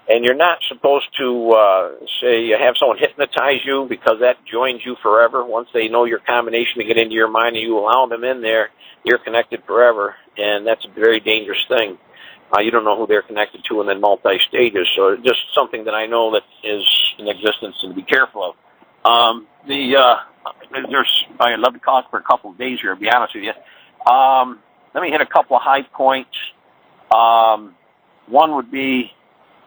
And you're not supposed to, say, have someone hypnotize you, because that joins you forever. Once they know your combination to get into your mind and you allow them in there, you're connected forever. And that's a very dangerous thing. You don't know who they're connected to, and then multi-stages. So it's just something that I know that is in existence and to be careful of. I'd love to talk for a couple of days here, to be honest with you. Let me hit a couple of high points. One would be,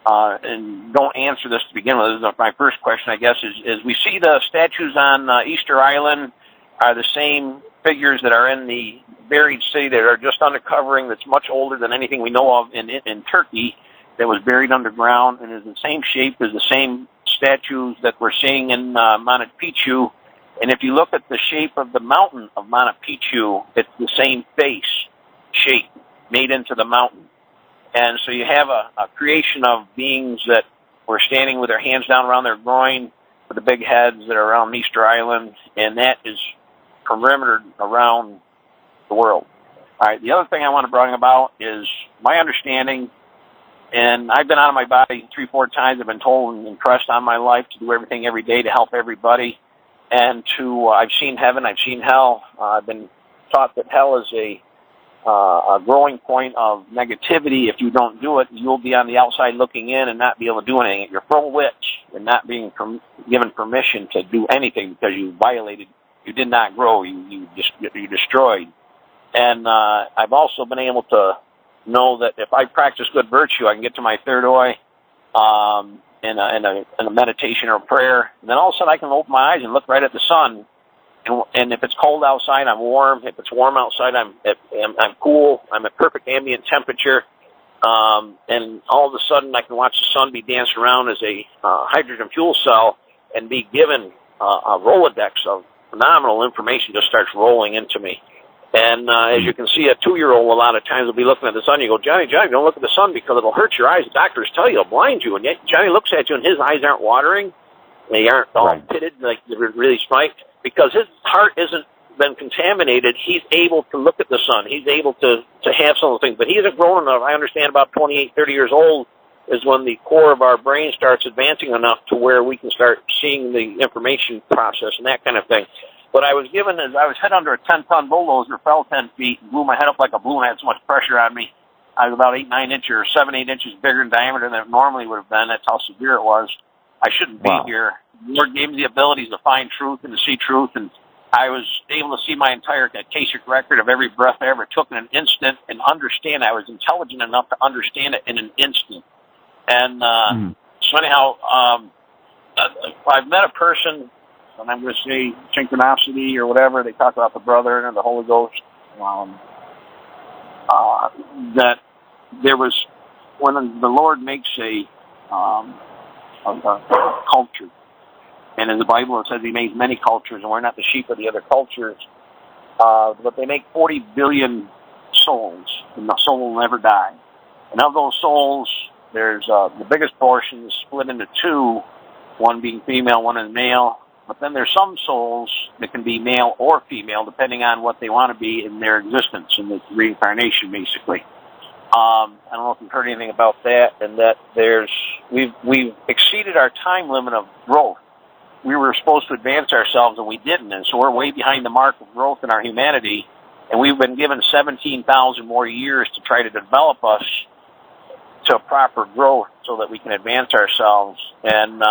and don't answer this to begin with, this is my first question, I guess, is we see the statues on Easter Island are the same figures that are in the buried city that are just uncovering, that's much older than anything we know of in Turkey, that was buried underground and is the same shape as the same statues that we're seeing in Machu Picchu. And if you look at the shape of the mountain of Machu Picchu, it's the same face shape made into the mountain. And so you have a creation of beings that were standing with their hands down around their groin, with the big heads that are around Easter Island, and that is perimetered around the world. All right, the other thing I want to bring about is my understanding, and I've been out of my body 3-4 times. I've been told and impressed on my life to do everything every day to help everybody, and I've seen heaven, I've seen hell. I've been taught that hell is a growing point of negativity. If you don't do it, you'll be on the outside looking in and not be able to do anything. You're full witch and not being given permission to do anything because you violated. You did not grow. You destroyed. And I've also been able to know that if I practice good virtue, I can get to my third eye in a meditation or a prayer. And then all of a sudden I can open my eyes and look right at the sun. And if it's cold outside, I'm warm. If it's warm outside, I'm cool. I'm at perfect ambient temperature. And all of a sudden I can watch the sun be danced around as a hydrogen fuel cell and be given a Rolodex of phenomenal information just starts rolling into me. And as you can see, a 2-year-old a lot of times will be looking at the sun. You go, Johnny, don't look at the sun because it'll hurt your eyes. The doctors tell you it'll blind you. And yet Johnny looks at you and his eyes aren't watering. They aren't all pitted like they're really spiked because his heart isn't been contaminated. He's able to look at the sun. He's able to have some of the things. But he isn't grown enough. I understand about 28, 30 years old is when the core of our brain starts advancing enough to where we can start seeing the information process and that kind of thing. What I was given is I was hit under a 10-ton bulldozer, fell 10 feet, and blew my head up like a balloon. I had so much pressure on me. I was about 8, 9 inches or 7, 8 inches bigger in diameter than it normally would have been. That's how severe it was. I shouldn't be here. The Lord gave me the abilities to find truth and to see truth, and I was able to see my entire Akashic record of every breath I ever took in an instant and understand. I was intelligent enough to understand it in an instant. And so anyhow, I've met a person, and I'm going to say synchronicity or whatever. They talk about the brother and the Holy Ghost. That there was, when the Lord makes a culture, and in the Bible it says He makes many cultures, and we're not the sheep of the other cultures. But they make 40 billion souls, and the soul will never die. And of those souls, there's the biggest portion is split into two, one being female, one is male. But then there's some souls that can be male or female, depending on what they want to be in their existence, in the reincarnation, basically. I don't know if you've heard anything about that, and that we've exceeded our time limit of growth. We were supposed to advance ourselves, and we didn't, and so we're way behind the mark of growth in our humanity, and we've been given 17,000 more years to try to develop us to proper growth so that we can advance ourselves. And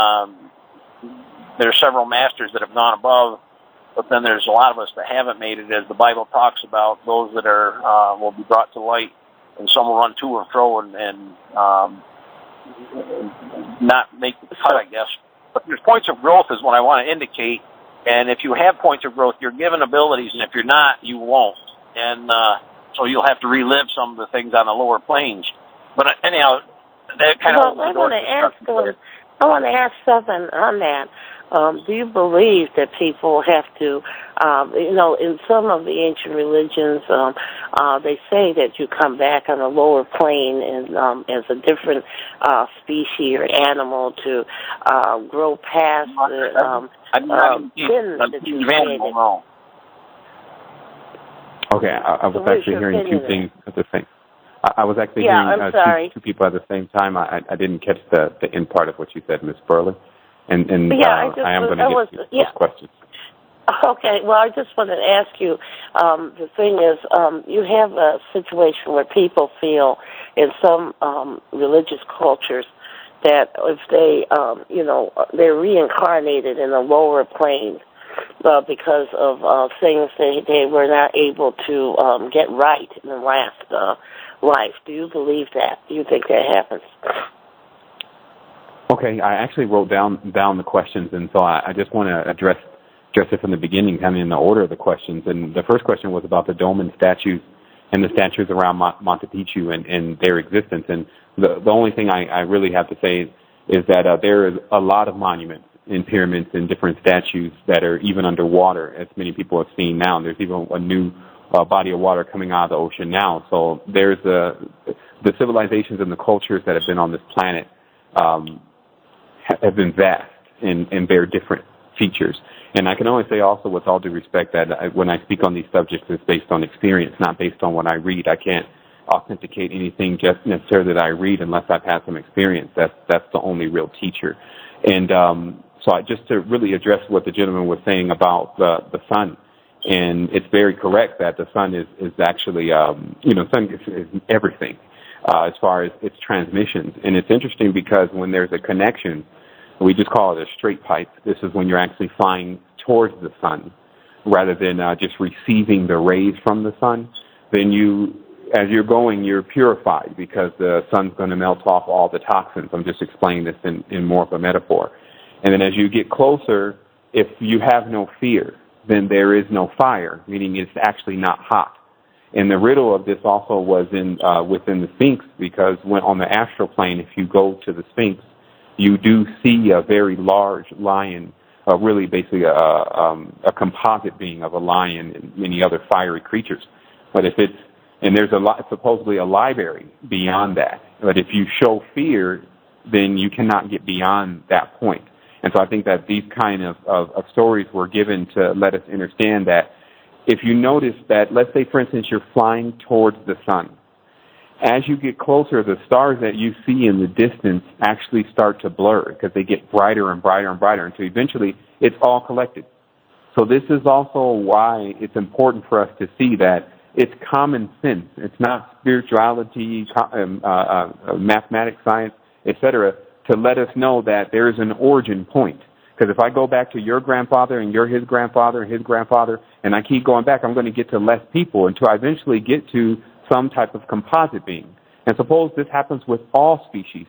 there are several masters that have gone above, but then there's a lot of us that haven't made it, as the Bible talks about. Those that are will be brought to light, and some will run to and fro and not make the cut, I guess. But there's points of growth is what I want to indicate, and if you have points of growth, you're given abilities, and if you're not, you won't. And so you'll have to relive some of the things on the lower planes. But anyhow, that kind of... I want to ask something on that. Do you believe that people have to, in some of the ancient religions, they say that you come back on a lower plane and as a different species or animal to grow past the sin that you created? Okay, I was actually hearing two things at the same. I was actually hearing two people at the same time. I didn't catch the end part of what you said, Miss Burley. And I am going to get to those questions. Okay, well, I just wanted to ask you, the thing is, you have a situation where people feel in some religious cultures that if they, they're reincarnated in a lower plane because of things they were not able to get right in the last life. Do you believe that? Do you think that happens? Okay, I actually wrote down the questions, and so I just want to address it from the beginning, kind of in the order of the questions. And the first question was about the dolmen statues and the statues around Monte Picchu and their existence. And the only thing I really have to say is that there is a lot of monuments and pyramids and different statues that are even underwater, as many people have seen now. And there's even a new body of water coming out of the ocean now. So there's the civilizations and the cultures that have been on this planet have been vast and bear different features. And I can only say also, with all due respect, that when I speak on these subjects, it's based on experience, not based on what I read. I can't authenticate anything just necessarily that I read unless I've had some experience. That's the only real teacher. And so just to really address what the gentleman was saying about the sun, and it's very correct that the sun is actually, sun is everything as far as its transmissions. And it's interesting because when there's a connection, we just call it a straight pipe. This is when you're actually flying towards the sun rather than just receiving the rays from the sun. Then as you're going, you're purified because the sun's going to melt off all the toxins. I'm just explaining this in more of a metaphor. And then as you get closer, if you have no fear, then there is no fire, meaning it's actually not hot. And the riddle of this also was within the Sphinx, because when on the astral plane, if you go to the Sphinx, you do see a very large lion, really basically a composite being of a lion and many other fiery creatures. But there's supposedly a library beyond that. But if you show fear, then you cannot get beyond that point. And so I think that these kind of stories were given to let us understand that if you notice that, let's say, for instance, you're flying towards the sun. As you get closer, the stars that you see in the distance actually start to blur because they get brighter and brighter and brighter until eventually it's all collected. So this is also why it's important for us to see that it's common sense. It's not spirituality, mathematics, science, etc., to let us know that there is an origin point. Because if I go back to your grandfather and you're his grandfather and his grandfather, and I keep going back, I'm going to get to less people until I eventually get to some type of composite being. And suppose this happens with all species.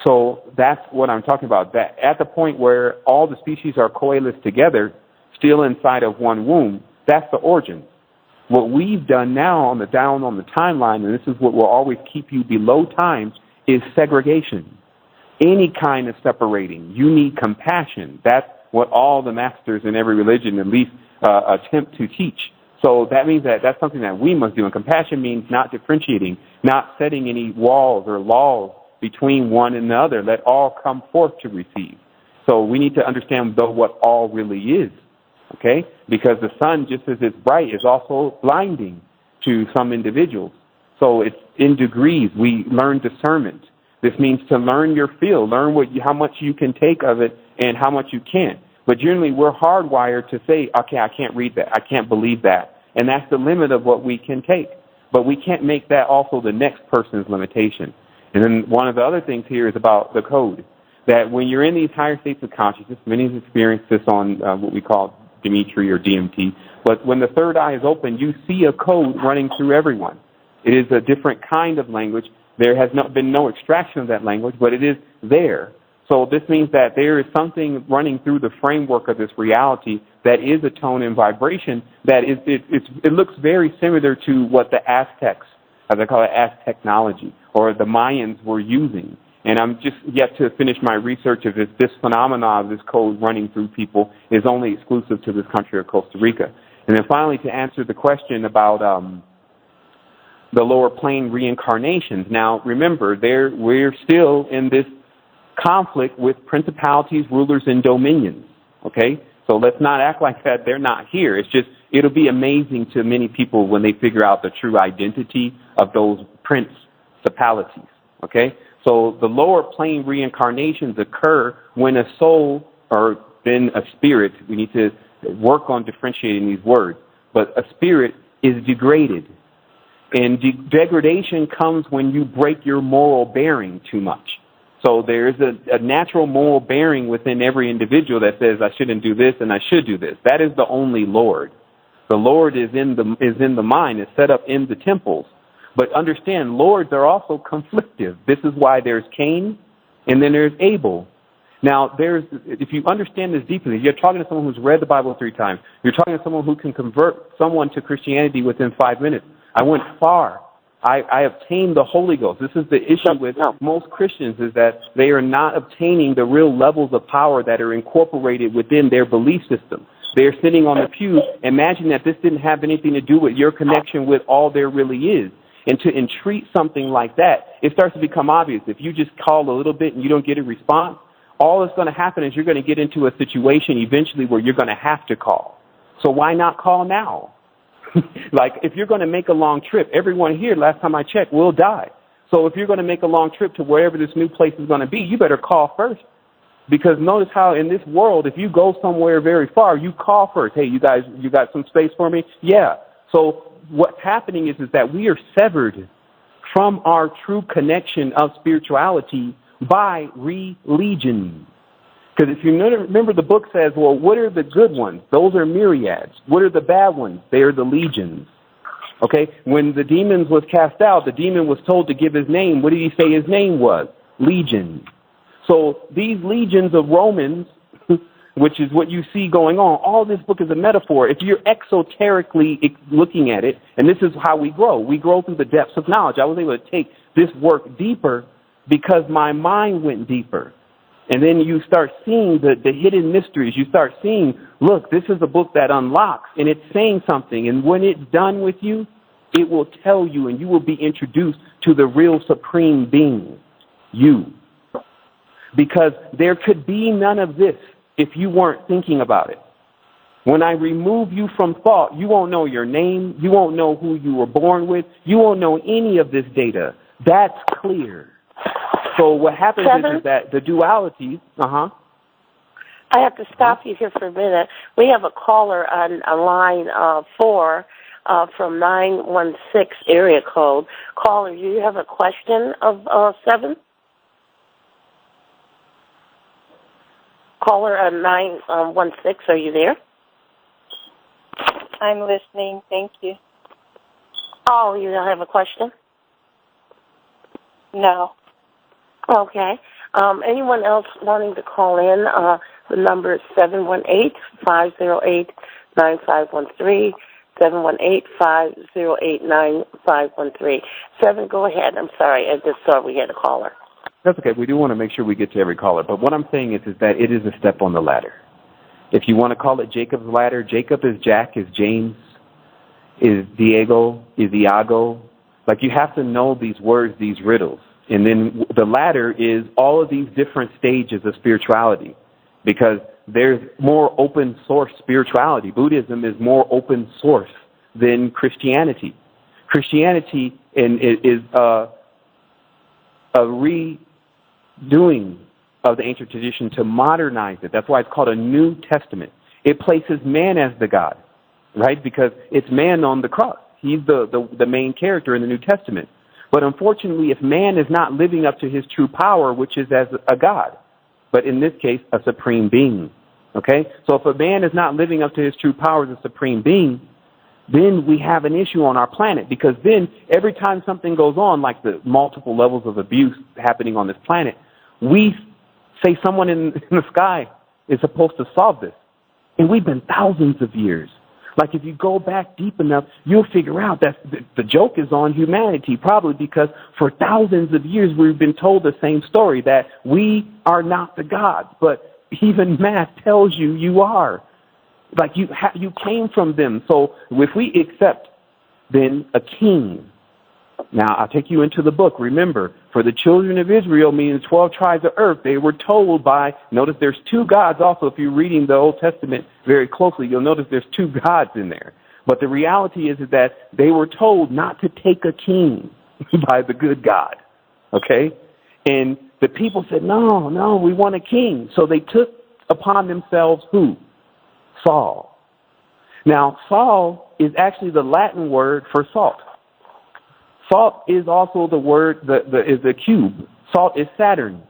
So that's what I'm talking about. That at the point where all the species are coalesced together, still inside of one womb, that's the origin. What we've done now down on the timeline, and this is what will always keep you below time, is segregation. Any kind of separating. You need compassion. That's what all the masters in every religion at least attempt to teach. So that means that that's something that we must do. And compassion means not differentiating, not setting any walls or laws between one and the other. Let all come forth to receive. So we need to understand, though, what all really is, okay? Because the sun, just as it's bright, is also blinding to some individuals. So it's in degrees. We learn discernment. This means to learn your field, learn how much you can take of it and how much you can't. But generally, we're hardwired to say, okay, I can't read that. I can't believe that. And that's the limit of what we can take. But we can't make that also the next person's limitation. And then one of the other things here is about the code, that when you're in these higher states of consciousness, many have experienced this on what we call Dimitri or DMT, but when the third eye is open, you see a code running through everyone. It is a different kind of language. There has been no extraction of that language, but it is there. So this means that there is something running through the framework of this reality that is a tone and vibration that it looks very similar to what the Aztecs, as I call it, Aztechnology, or the Mayans were using. And I'm just yet to finish my research of this phenomena of this code running through people is only exclusive to this country of Costa Rica. And then finally, to answer the question about the lower plane reincarnations. Now, remember, we're still in this conflict with principalities, rulers, and dominions, okay? So let's not act like that they're not here. It's just, it'll be amazing to many people when they figure out the true identity of those principalities, okay? So the lower plane reincarnations occur when a soul, or then a spirit, we need to work on differentiating these words, but a spirit is degraded. And degradation comes when you break your moral bearing too much. So there's a natural moral bearing within every individual that says, I shouldn't do this and I should do this. That is the only Lord. The Lord is in the mind, is set up in the temples. But understand, lords are also conflictive. This is why there's Cain and then there's Abel. Now, if you understand this deeply, you're talking to someone who's read the Bible 3 times. You're talking to someone who can convert someone to Christianity within 5 minutes. I went far. I obtained the Holy Ghost. This is the issue with most Christians, is that they are not obtaining the real levels of power that are incorporated within their belief system. They're sitting on the pew. Imagine that this didn't have anything to do with your connection with all there really is. And to entreat something like that, it starts to become obvious. If you just call a little bit and you don't get a response, all that's going to happen is you're going to get into a situation eventually where you're going to have to call. So why not call now? Like, if you're going to make a long trip, everyone here, last time I checked, will die. So if you're going to make a long trip to wherever this new place is going to be, you better call first. Because notice how in this world, if you go somewhere very far, you call first. Hey, you guys, you got some space for me? Yeah. So what's happening is that we are severed from our true connection of spirituality by religion. Because if you remember, the book says, well, what are the good ones? Those are myriads. What are the bad ones? They are the legions. Okay? When the demons was cast out, the demon was told to give his name. What did he say his name was? Legion. So these legions of Romans, which is what you see going on, all this book is a metaphor. If you're exoterically looking at it, and this is how we grow. We grow through the depths of knowledge. I was able to take this work deeper because my mind went deeper. And then you start seeing the hidden mysteries. You start seeing, look, this is a book that unlocks, and it's saying something. And when it's done with you, it will tell you, and you will be introduced to the real supreme being, you. Because there could be none of this if you weren't thinking about it. When I remove you from thought, you won't know your name. You won't know who you were born with. You won't know any of this data. That's clear. So what happens is that the dualities, I have to stop you here for a minute. We have a caller on line 4 from 916 area code. Caller, do you have a question of 7? Caller on 916, are you there? I'm listening. Thank you. Oh, you don't have a question? No. Okay. Anyone else wanting to call in, the number is 718-508-9513, 718-508-9513. Seven, go ahead. I'm sorry. I just saw we had a caller. That's okay. We do want to make sure we get to every caller. But what I'm saying is that it is a step on the ladder. If you want to call it Jacob's ladder, Jacob is Jack, is James, is Diego, is Iago. Like, you have to know these words, these riddles. And then the ladder is all of these different stages of spirituality, because there's more open source spirituality. Buddhism is more open source than Christianity. Christianity is a redoing of the ancient tradition to modernize it. That's why it's called a New Testament. It places man as the God, right? Because it's man on the cross. He's the main character in the New Testament. But unfortunately, if man is not living up to his true power, which is as a God, but in this case, a supreme being, okay? So if a man is not living up to his true power as a supreme being, then we have an issue on our planet, because then every time something goes on, like the multiple levels of abuse happening on this planet, we say someone in the sky is supposed to solve this. And we've been thousands of years. Like, if you go back deep enough, you'll figure out that the joke is on humanity, probably because for thousands of years we've been told the same story, that we are not the gods. But even math tells you you are. Like, you came from them. So if we accept then a king. Now, I'll take you into the book. Remember, for the children of Israel, meaning the 12 tribes of earth, they were told by, notice there's two gods also. If you're reading the Old Testament very closely, you'll notice there's two gods in there. But the reality is that they were told not to take a king by the good God, okay? And the people said, no, we want a king. So they took upon themselves who? Saul. Now, Saul is actually the Latin word for salt. Salt is also the word, is the cube. Salt is Saturn.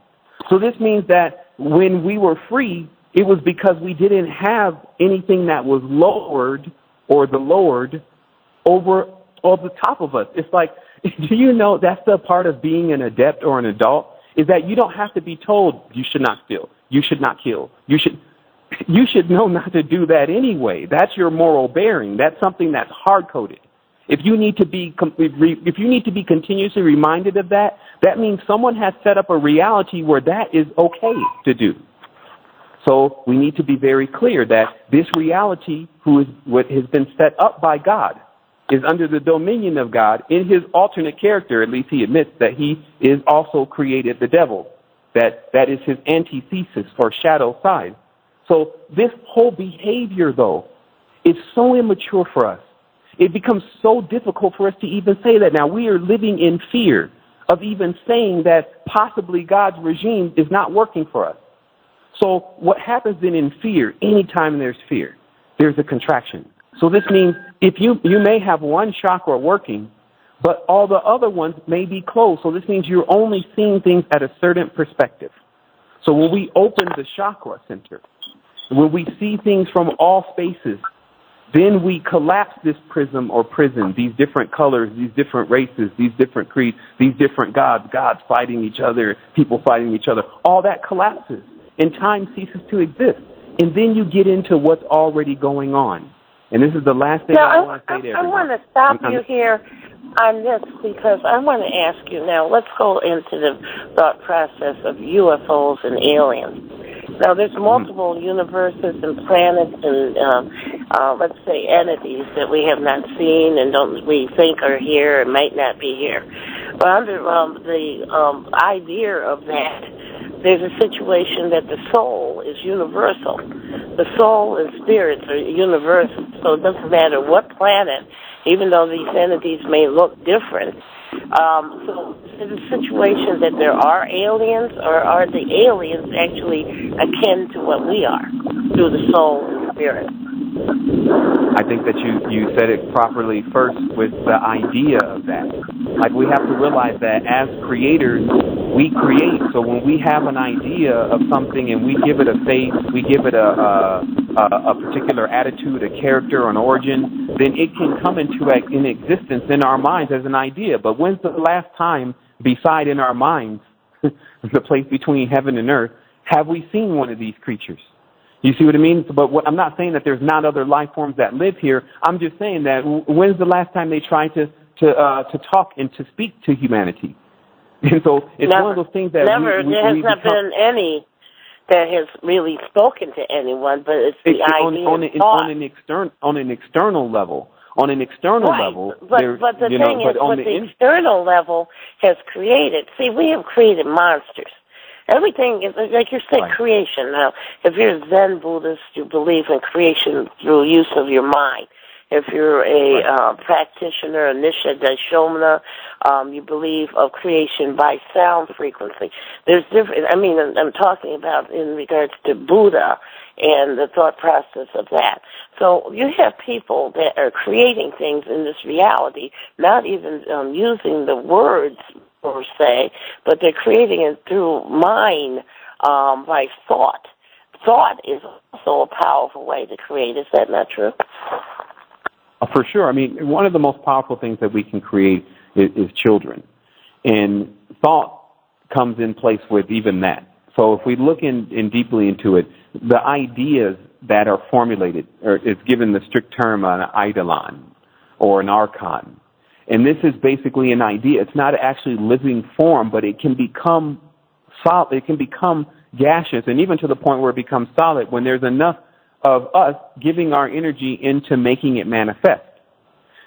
So this means that when we were free, it was because we didn't have anything that was lowered or the lowered over the top of us. It's like, do you know that's the part of being an adept or an adult, is that you don't have to be told you should not steal, you should not kill, you should know not to do that anyway. That's your moral bearing. That's something that's hard-coded. If you need to be continuously reminded of that, that means someone has set up a reality where that is okay to do. So we need to be very clear that this reality, what has been set up by God, is under the dominion of God. In his alternate character, at least he admits that he is also created the devil. That is his antithesis or shadow side. So this whole behavior, though, is so immature for us. It becomes so difficult for us to even say that. Now, we are living in fear of even saying that possibly God's regime is not working for us. So what happens then in fear, anytime there's fear, there's a contraction. So this means if you may have one chakra working, but all the other ones may be closed. So this means you're only seeing things at a certain perspective. So when we open the chakra center, when we see things from all spaces, then we collapse this prism or prison, these different colors, these different races, these different creeds, these different gods fighting each other, people fighting each other. All that collapses, and time ceases to exist. And then you get into what's already going on. And this is the last thing I want to say to everyone. I want to stop you here on this, because I want to ask you now, let's go into the thought process of UFOs and aliens. Now, there's multiple universes and planets and, let's say, entities that we have not seen and we think are here and might not be here. But under the idea of that, there's a situation that the soul is universal. The soul and spirits are universal, so it doesn't matter what planet, even though these entities may look different. So is it a situation that there are aliens, or are the aliens actually akin to what we are through the soul and spirit? I think that you said it properly first with the idea of that. Like, we have to realize that as creators, we create. So when we have an idea of something and we give it a face, we give it a particular attitude, a character, an origin, then it can come into existence in our minds as an idea. But when's the last time, beside in our minds, the place between heaven and earth, have we seen one of these creatures? You see what I mean? But I'm not saying that there's not other life forms that live here. I'm just saying that when's the last time they tried to talk and to speak to humanity? And so it's one of those things that there has not been any that has really spoken to anyone, but it's the idea on an external level. On an external level, but the thing is, what the external level has created. See, we have created monsters. Everything is, like you said, creation. Now, if you're a Zen Buddhist, you believe in creation through use of your mind. If you're a practitioner, a Nisha Daishomna, you believe of creation by sound frequency. There's different, I'm talking about in regards to Buddha and the thought process of that. So you have people that are creating things in this reality, not even using the words per se, but they're creating it through mind by thought. Thought is also a powerful way to create. Is that not true? For sure. One of the most powerful things that we can create is children. And thought comes in place with even that. So if we look in deeply into it, the ideas that are formulated, or is given the strict term an eidolon or an archon. And this is basically an idea. It's not actually living form, but it can become solid. It can become gaseous, and even to the point where it becomes solid when there's enough of us giving our energy into making it manifest.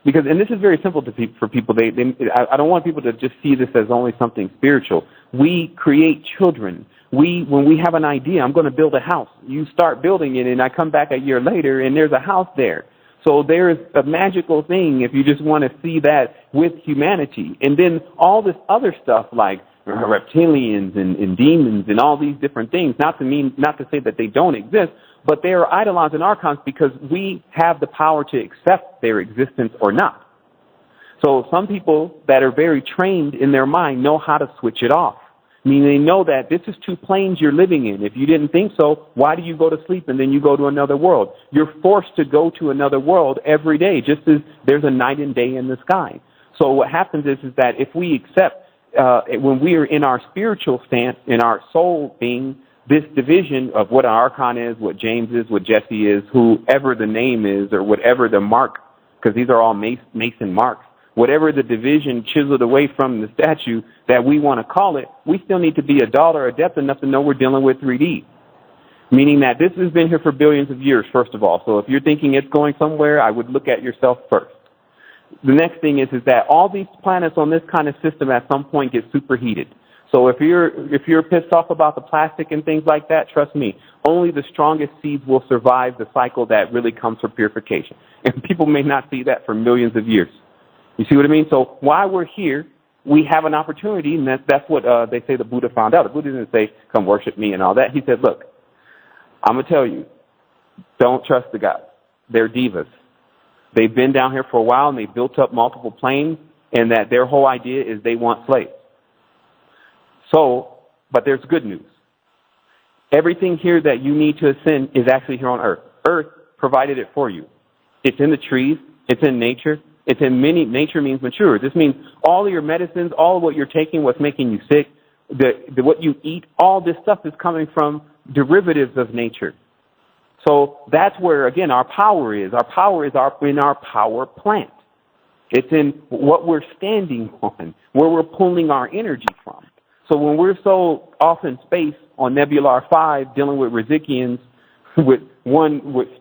Because, and this is very simple for people. I don't want people to just see this as only something spiritual. We create children. When we have an idea, I'm going to build a house. You start building it, and I come back a year later, and there's a house there. So there is a magical thing if you just want to see that with humanity. And then all this other stuff like reptilians and demons and all these different things, not to say that they don't exist, but they are eidolons and archons because we have the power to accept their existence or not. So some people that are very trained in their mind know how to switch it off. Meaning they know that this is two planes you're living in. If you didn't think so, why do you go to sleep and then you go to another world? You're forced to go to another world every day, just as there's a night and day in the sky. So what happens is that if we accept, when we are in our spiritual stance, in our soul being, this division of what an archon is, what James is, what Jesse is, whoever the name is, or whatever the mark, because these are all Mason marks, whatever the division chiseled away from the statue that we want to call it, we still need to be adult or adept enough to know we're dealing with 3D. Meaning that this has been here for billions of years, first of all. So if you're thinking it's going somewhere, I would look at yourself first. The next thing is that all these planets on this kind of system at some point get superheated. So if you're pissed off about the plastic and things like that, trust me, only the strongest seeds will survive the cycle that really comes for purification. And people may not see that for millions of years. You see what I mean? So while we're here, we have an opportunity, and that's what they say the Buddha found out. The Buddha didn't say, come worship me and all that. He said, look, I'm going to tell you, don't trust the gods. They're divas. They've been down here for a while, and they built up multiple planes, and that their whole idea is they want slaves. So, but there's good news. Everything here that you need to ascend is actually here on Earth. Earth provided it for you. It's in the trees. It's in nature. It's in nature means mature. This means all of your medicines, all of what you're taking, what's making you sick, what you eat, all this stuff is coming from derivatives of nature. So that's where, again, our power is. Our power is in our power plant. It's in what we're standing on, where we're pulling our energy from. So when we're so off in space on Nebula 5 dealing with Rizikians with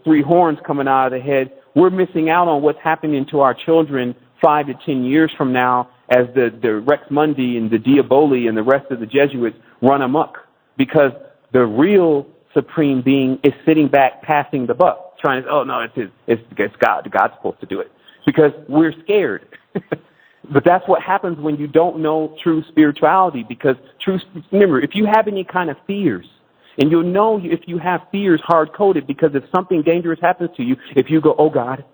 3 horns coming out of the head, we're missing out on what's happening to our children 5 to 10 years from now as the Rex Mundi and the Diaboli and the rest of the Jesuits run amok, because the real supreme being is sitting back passing the buck, trying to, oh no, it's God. God's supposed to do it, because we're scared. But that's what happens when you don't know true spirituality, because remember, if you have any kind of fears, and you'll know if you have fears hard-coded, because if something dangerous happens to you, if you go, oh God,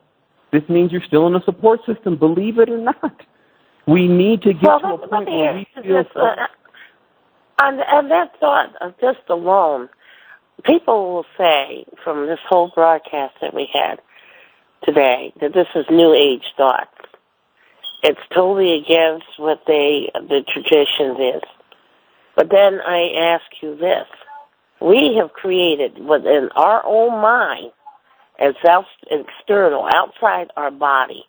this means you're still in a support system, believe it or not. We need to get to a point where we feel... On that thought of just alone, people will say from this whole broadcast that we had today that this is New Age thought. It's totally against what the tradition is. But then I ask you this. We have created within our own mind, as external, outside our body,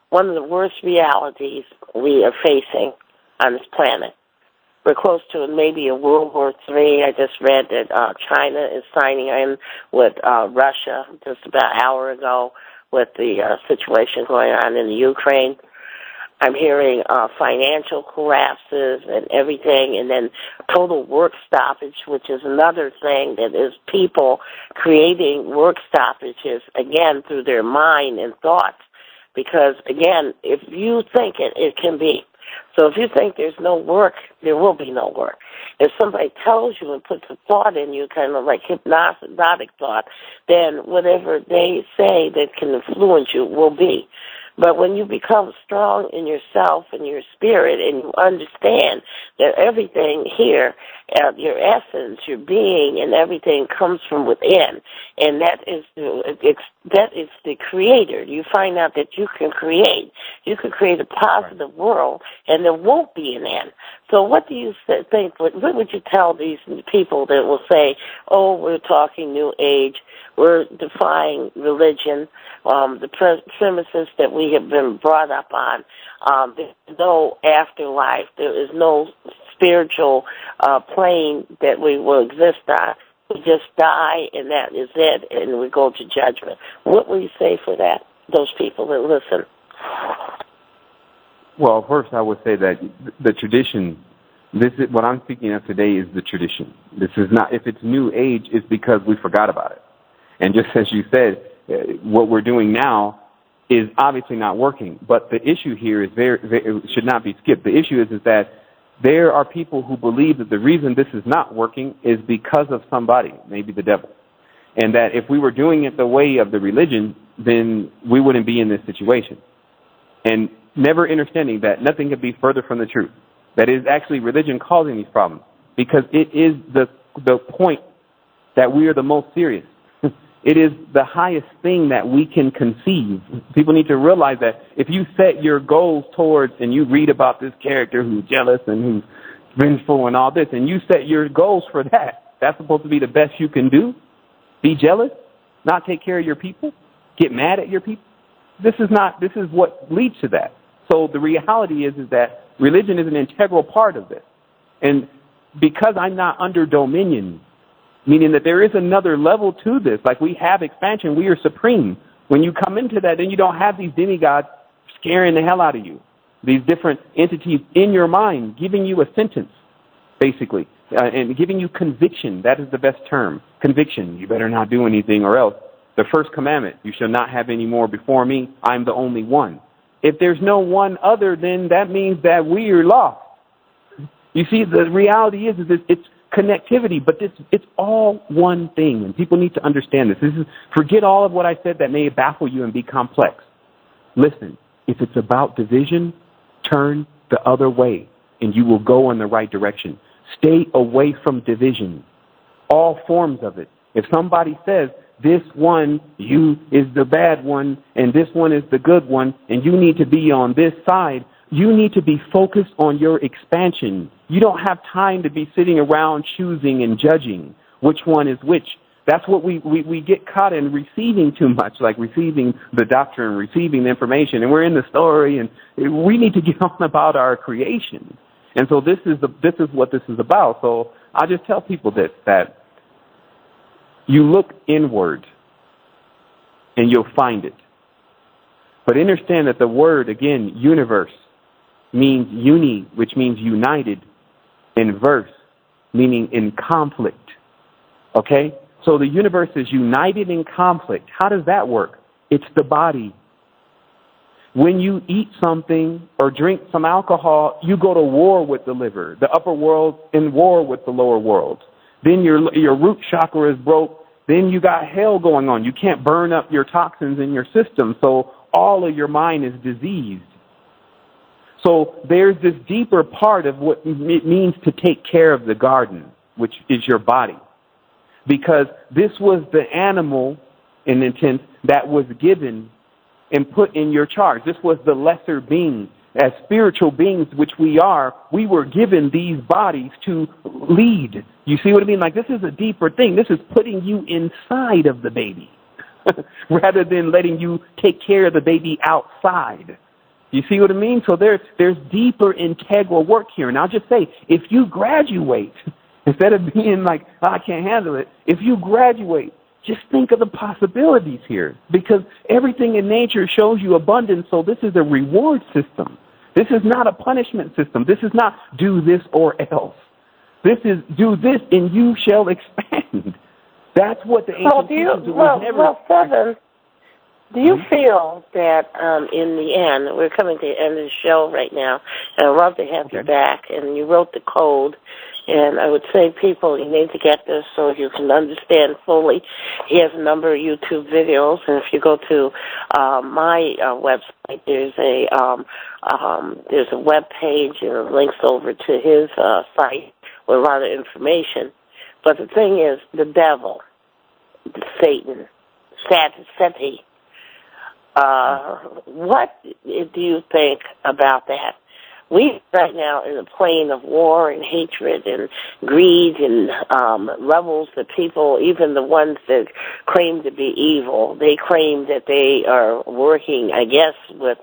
one of the worst realities we are facing on this planet. We're close to maybe a World War III. I just read that China is signing in with Russia just about an hour ago with the situation going on in the Ukraine. I'm hearing financial collapses and everything, and then total work stoppage, which is another thing that is people creating work stoppages, again, through their mind and thoughts. Because, again, if you think it, it can be. So if you think there's no work, there will be no work. If somebody tells you and puts a thought in you, kind of like hypnotic thought, then whatever they say that can influence you will be. But when you become strong in yourself and your spirit and you understand that everything here, your essence, your being, and everything comes from within, and that is the creator. You find out that you can create. You can create a positive world, and there won't be an end. So what do you think, what would you tell these people that will say, oh, we're talking New Age, we're defying religion, the premises that we have been brought up on, there's no afterlife, there is no spiritual plane that we will exist on. We just die, and that is it, and we go to judgment. What will you say for that, those people that listen? Well, first I would say that the tradition, this is what I'm speaking of today, is the tradition. This is not, if it's New Age, it's because we forgot about it. And just as you said, what we're doing now is obviously not working. But the issue here is it should not be skipped. The issue is that there are people who believe that the reason this is not working is because of somebody, maybe the devil. And that if we were doing it the way of the religion, then we wouldn't be in this situation. And never understanding that nothing could be further from the truth. That is actually religion causing these problems, because it is the point that we are the most serious. It is the highest thing that we can conceive. People need to realize that if you set your goals towards, and you read about this character who's jealous and who's vengeful and all this, and you set your goals for that, that's supposed to be the best you can do? Be jealous? Not take care of your people? Get mad at your people? This is what leads to that. So the reality is that religion is an integral part of this. And because I'm not under dominion, meaning that there is another level to this, like we have expansion, we are supreme. When you come into that, then you don't have these demigods scaring the hell out of you. These different entities in your mind giving you a sentence, basically, and giving you conviction. That is the best term, conviction. You better not do anything or else. The first commandment, you shall not have any more before me. I'm the only one. If there's no one other, then that means that we are lost. You see, the reality is it's connectivity, but it's all one thing, and people need to understand this. Forget all of what I said that may baffle you and be complex. Listen, if it's about division, turn the other way, and you will go in the right direction. Stay away from division, all forms of it. If somebody says, this one, you is the bad one, and this one is the good one, and you need to be on this side, you need to be focused on your expansion. You don't have time to be sitting around choosing and judging which one is which. That's what we get caught in, receiving too much, like receiving the doctrine, receiving the information, and we're in the story, and we need to get on about our creation. And so this is what this is about. So I just tell people this, that you look inward and you'll find it. But understand that the word, again, universe, means uni, which means united, and verse, meaning in conflict. Okay? So the universe is united in conflict. How does that work? It's the body. When you eat something or drink some alcohol, you go to war with the liver. The upper world in war with the lower world. Then your root chakra is broke. Then you got hell going on. You can't burn up your toxins in your system, so all of your mind is diseased. So there's this deeper part of what it means to take care of the garden, which is your body. Because this was the animal, in intent, that was given and put in your charge. This was the lesser being as spiritual beings, which we are, we were given these bodies to lead. You see what I mean? Like, this is a deeper thing. This is putting you inside of the baby rather than letting you take care of the baby outside. You see what I mean? So there's deeper integral work here. And I'll just say, if you graduate, instead of being like, oh, I can't handle it, if you graduate, just think of the possibilities here, because everything in nature shows you abundance. So this is a reward system. This is not a punishment system. This is not do this or else. This is do this and you shall expand. That's what the ancient teachers do. Well, Sevan, do you feel that in the end, we're coming to the end of the show right now, and I'd love to have you back, and you wrote the code, and I would say, people, you need to get this so you can understand fully. He has a number of YouTube videos, and if you go to my website, there's a web page and it links over to his site with a lot of information. But the thing is, the devil, Satan, Sati, what do you think about that? We right now in a plane of war and hatred and greed and levels that people, even the ones that claim to be evil, they claim that they are working, I guess, with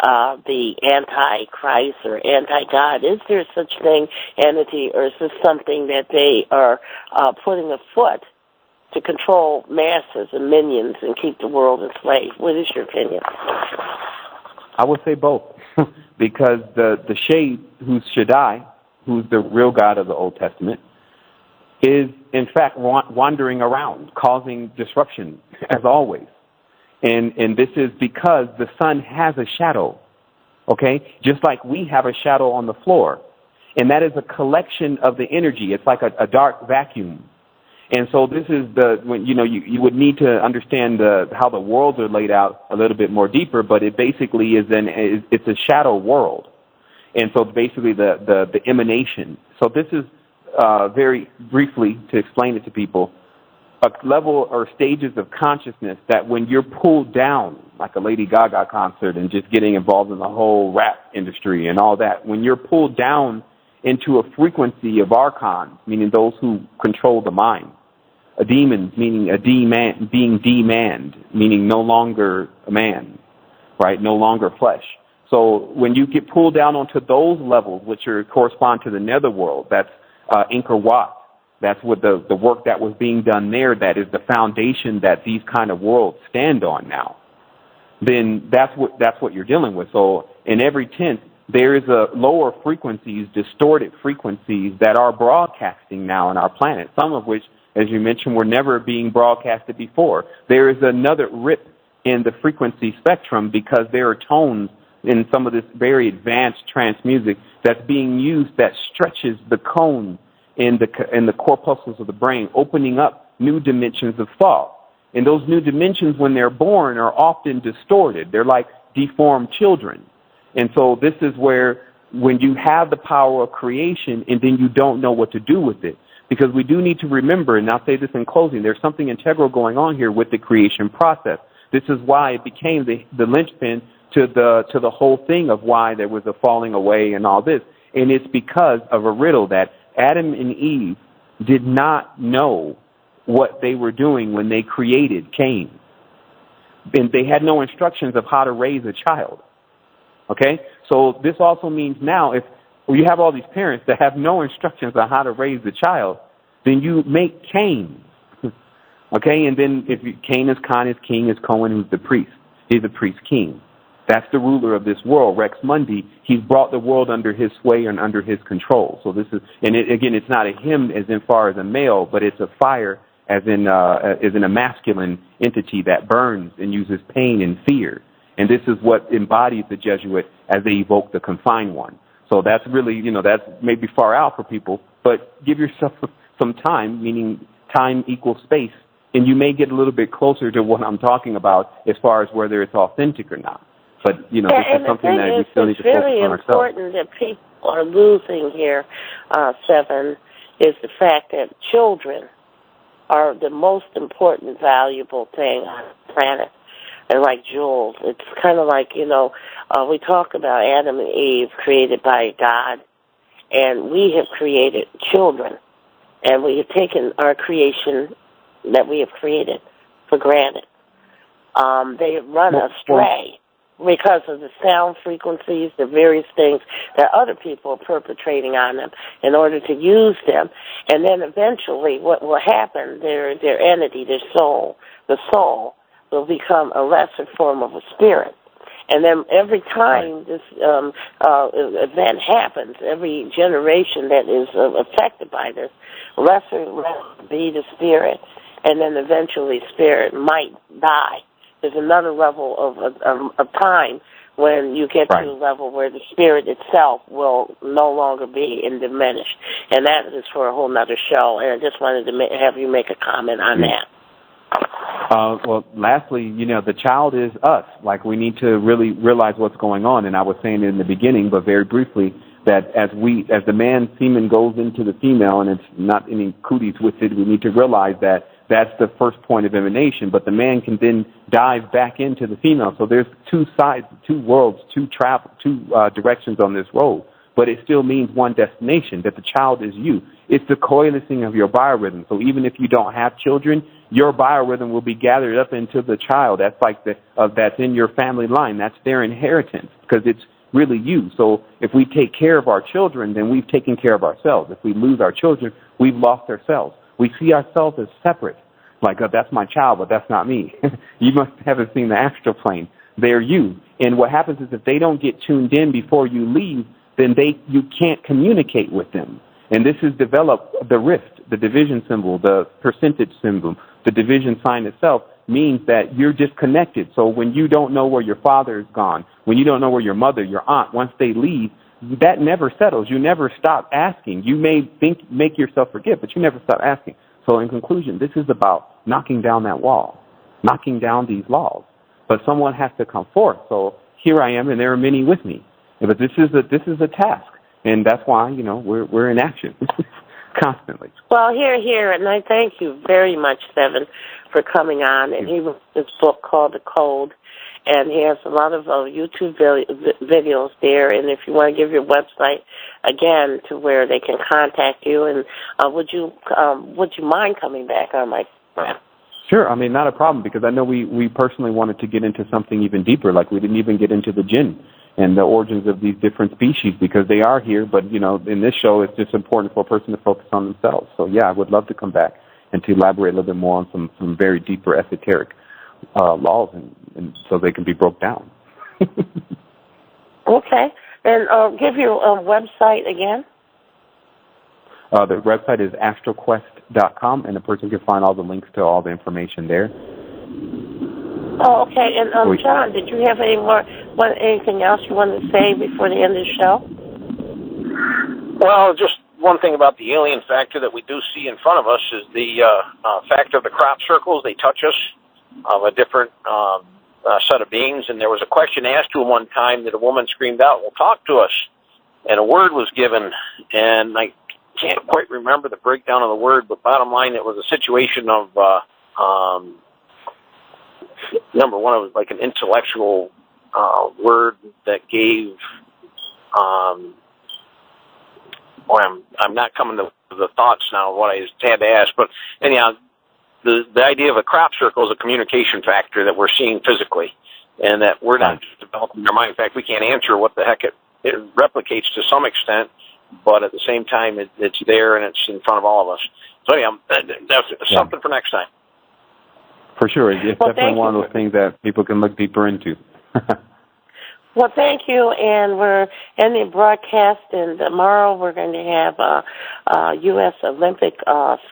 the anti-Christ or anti-God. Is there such thing, entity, or is this something that they are putting afoot to control masses and minions and keep the world enslaved? What is your opinion? I would say both, because the shade, who's Shaddai, who's the real God of the Old Testament, is in fact wandering around, causing disruption, as always. And this is because the sun has a shadow, okay? Just like we have a shadow on the floor. And that is a collection of the energy. It's like a dark vacuum. And so this is when you would need to understand how the worlds are laid out a little bit more deeper, but it basically it's a shadow world. And so basically the emanation. So this is very briefly to explain it to people, a level or stages of consciousness that when you're pulled down, like a Lady Gaga concert and just getting involved in the whole rap industry and all that, when you're pulled down into a frequency of archons, meaning those who control the mind, a demon, meaning being demanned, meaning no longer a man, right? No longer flesh. So when you get pulled down onto those levels, which correspond to the netherworld, that's Angkor Wat. That's what the work that was being done there, that is the foundation that these kind of worlds stand on now. Then that's what you're dealing with. So in every tenth, there is a lower frequencies, distorted frequencies that are broadcasting now on our planet, some of which, as you mentioned, were never being broadcasted before. There is another rip in the frequency spectrum because there are tones in some of this very advanced trance music that's being used that stretches the cone in the corpuscles of the brain, opening up new dimensions of thought. And those new dimensions, when they're born, are often distorted. They're like deformed children. And so this is where, when you have the power of creation and then you don't know what to do with it, because we do need to remember, and I'll say this in closing, there's something integral going on here with the creation process. This is why it became the linchpin to the whole thing of why there was a falling away and all this. And it's because of a riddle that Adam and Eve did not know what they were doing when they created Cain. And they had no instructions of how to raise a child. Okay? So this also means now, if you have all these parents that have no instructions on how to raise the child, then you make Cain. Okay? And then if Cain is Khan, is king, is Cohen, who's the priest. He's the priest king. That's the ruler of this world, Rex Mundi. He's brought the world under his sway and under his control. So this is, and again, it's not a him as in far as a male, but it's a fire as in a masculine entity that burns and uses pain and fear. And this is what embodies the Jesuit as they evoke the confined one. So that's really, that's maybe far out for people, but give yourself some time, meaning time equals space, and you may get a little bit closer to what I'm talking about as far as whether it's authentic or not. But, this is something that we still need to focus on ourselves. It's very important that people are losing here, Sevan, is the fact that children are the most important, valuable thing on the planet. and like jewels. It's kind of like, we talk about Adam and Eve created by God, and we have created children, and we have taken our creation that we have created for granted. They have run astray because of the sound frequencies, the various things that other people are perpetrating on them in order to use them. And then eventually what will happen, their entity, their soul, the soul, will become a lesser form of a spirit. And then every time this event happens, every generation that is affected by this, lesser will be the spirit, and then eventually spirit might die. There's another level of time when you get to a level where the spirit itself will no longer be and diminish. And that is for a whole nother show. And I just wanted to have you make a comment on that. Well, lastly, the child is us. Like, we need to really realize what's going on. And I was saying in the beginning, but very briefly, that as the man semen goes into the female and it's not any cooties with it, we need to realize that that's the first point of emanation, but the man can then dive back into the female. So there's two sides, two worlds, two directions on this road, but it still means one destination, that the child is you. It's the coalescing of your biorhythm. So even if you don't have children, your biorhythm will be gathered up into the child. That's like that's in your family line. That's their inheritance, because it's really you. So if we take care of our children, then we've taken care of ourselves. If we lose our children, we've lost ourselves. We see ourselves as separate. Like, that's my child, but that's not me. You haven't seen the astral plane. They're you. And what happens is if they don't get tuned in before you leave, then you can't communicate with them. And this has developed the rift, the division symbol, the percentage symbol, the division sign itself means that you're disconnected. So when you don't know where your father is gone, when you don't know where your mother, your aunt, once they leave, that never settles. You never stop asking. You may make yourself forget, but you never stop asking. So in conclusion, this is about knocking down that wall, knocking down these laws. But someone has to come forth. So here I am, and there are many with me. But this is a task, and that's why we're in action constantly. Well, here, and I thank you very much, Sevan, for coming on. And he wrote this book called The Code. And he has a lot of YouTube videos there. And if you want to give your website again to where they can contact you, and would you mind coming back on my program? Sure. I mean, not a problem, because I know we personally wanted to get into something even deeper. Like, we didn't even get into the jinn and the origins of these different species, because they are here. But in this show, it's just important for a person to focus on themselves. So yeah, I would love to come back and to elaborate a little bit more on some very deeper esoteric laws, and so they can be broke down. Okay. And give your website again. The website is astralquest.com, and the person can find all the links to all the information there. Oh, okay. And John, did you have anything else you wanted to say before the end of the show? Well, just one thing about the alien factor that we do see in front of us is the factor of the crop circles. They touch us of a different set of beings, and there was a question asked to him one time that a woman screamed out, "Well, talk to us," and a word was given, and I can't quite remember the breakdown of the word, but bottom line, it was a situation of number one, it was like an intellectual word that gave I'm not coming to the thoughts now of what I had to ask, but anyhow, the idea of a crop circle is a communication factor that we're seeing physically, and that we're not developing our mind. In fact, we can't answer what the heck it replicates to some extent, but at the same time, it's there and it's in front of all of us. So anyhow, that's something for next time. For sure. It's definitely one of those things that people can look deeper into. Well, thank you, and we're ending the broadcast, and tomorrow we're going to have a U.S. Olympic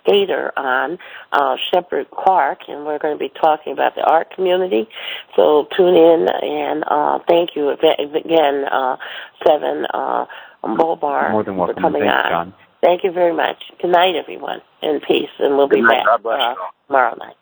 skater on, Shepard Clark, and we're going to be talking about the art community. So tune in, and thank you again, Sevan Bomar, more than welcome. for coming on. John. Thank you very much. Good night, everyone, and peace, and we'll be back tomorrow night.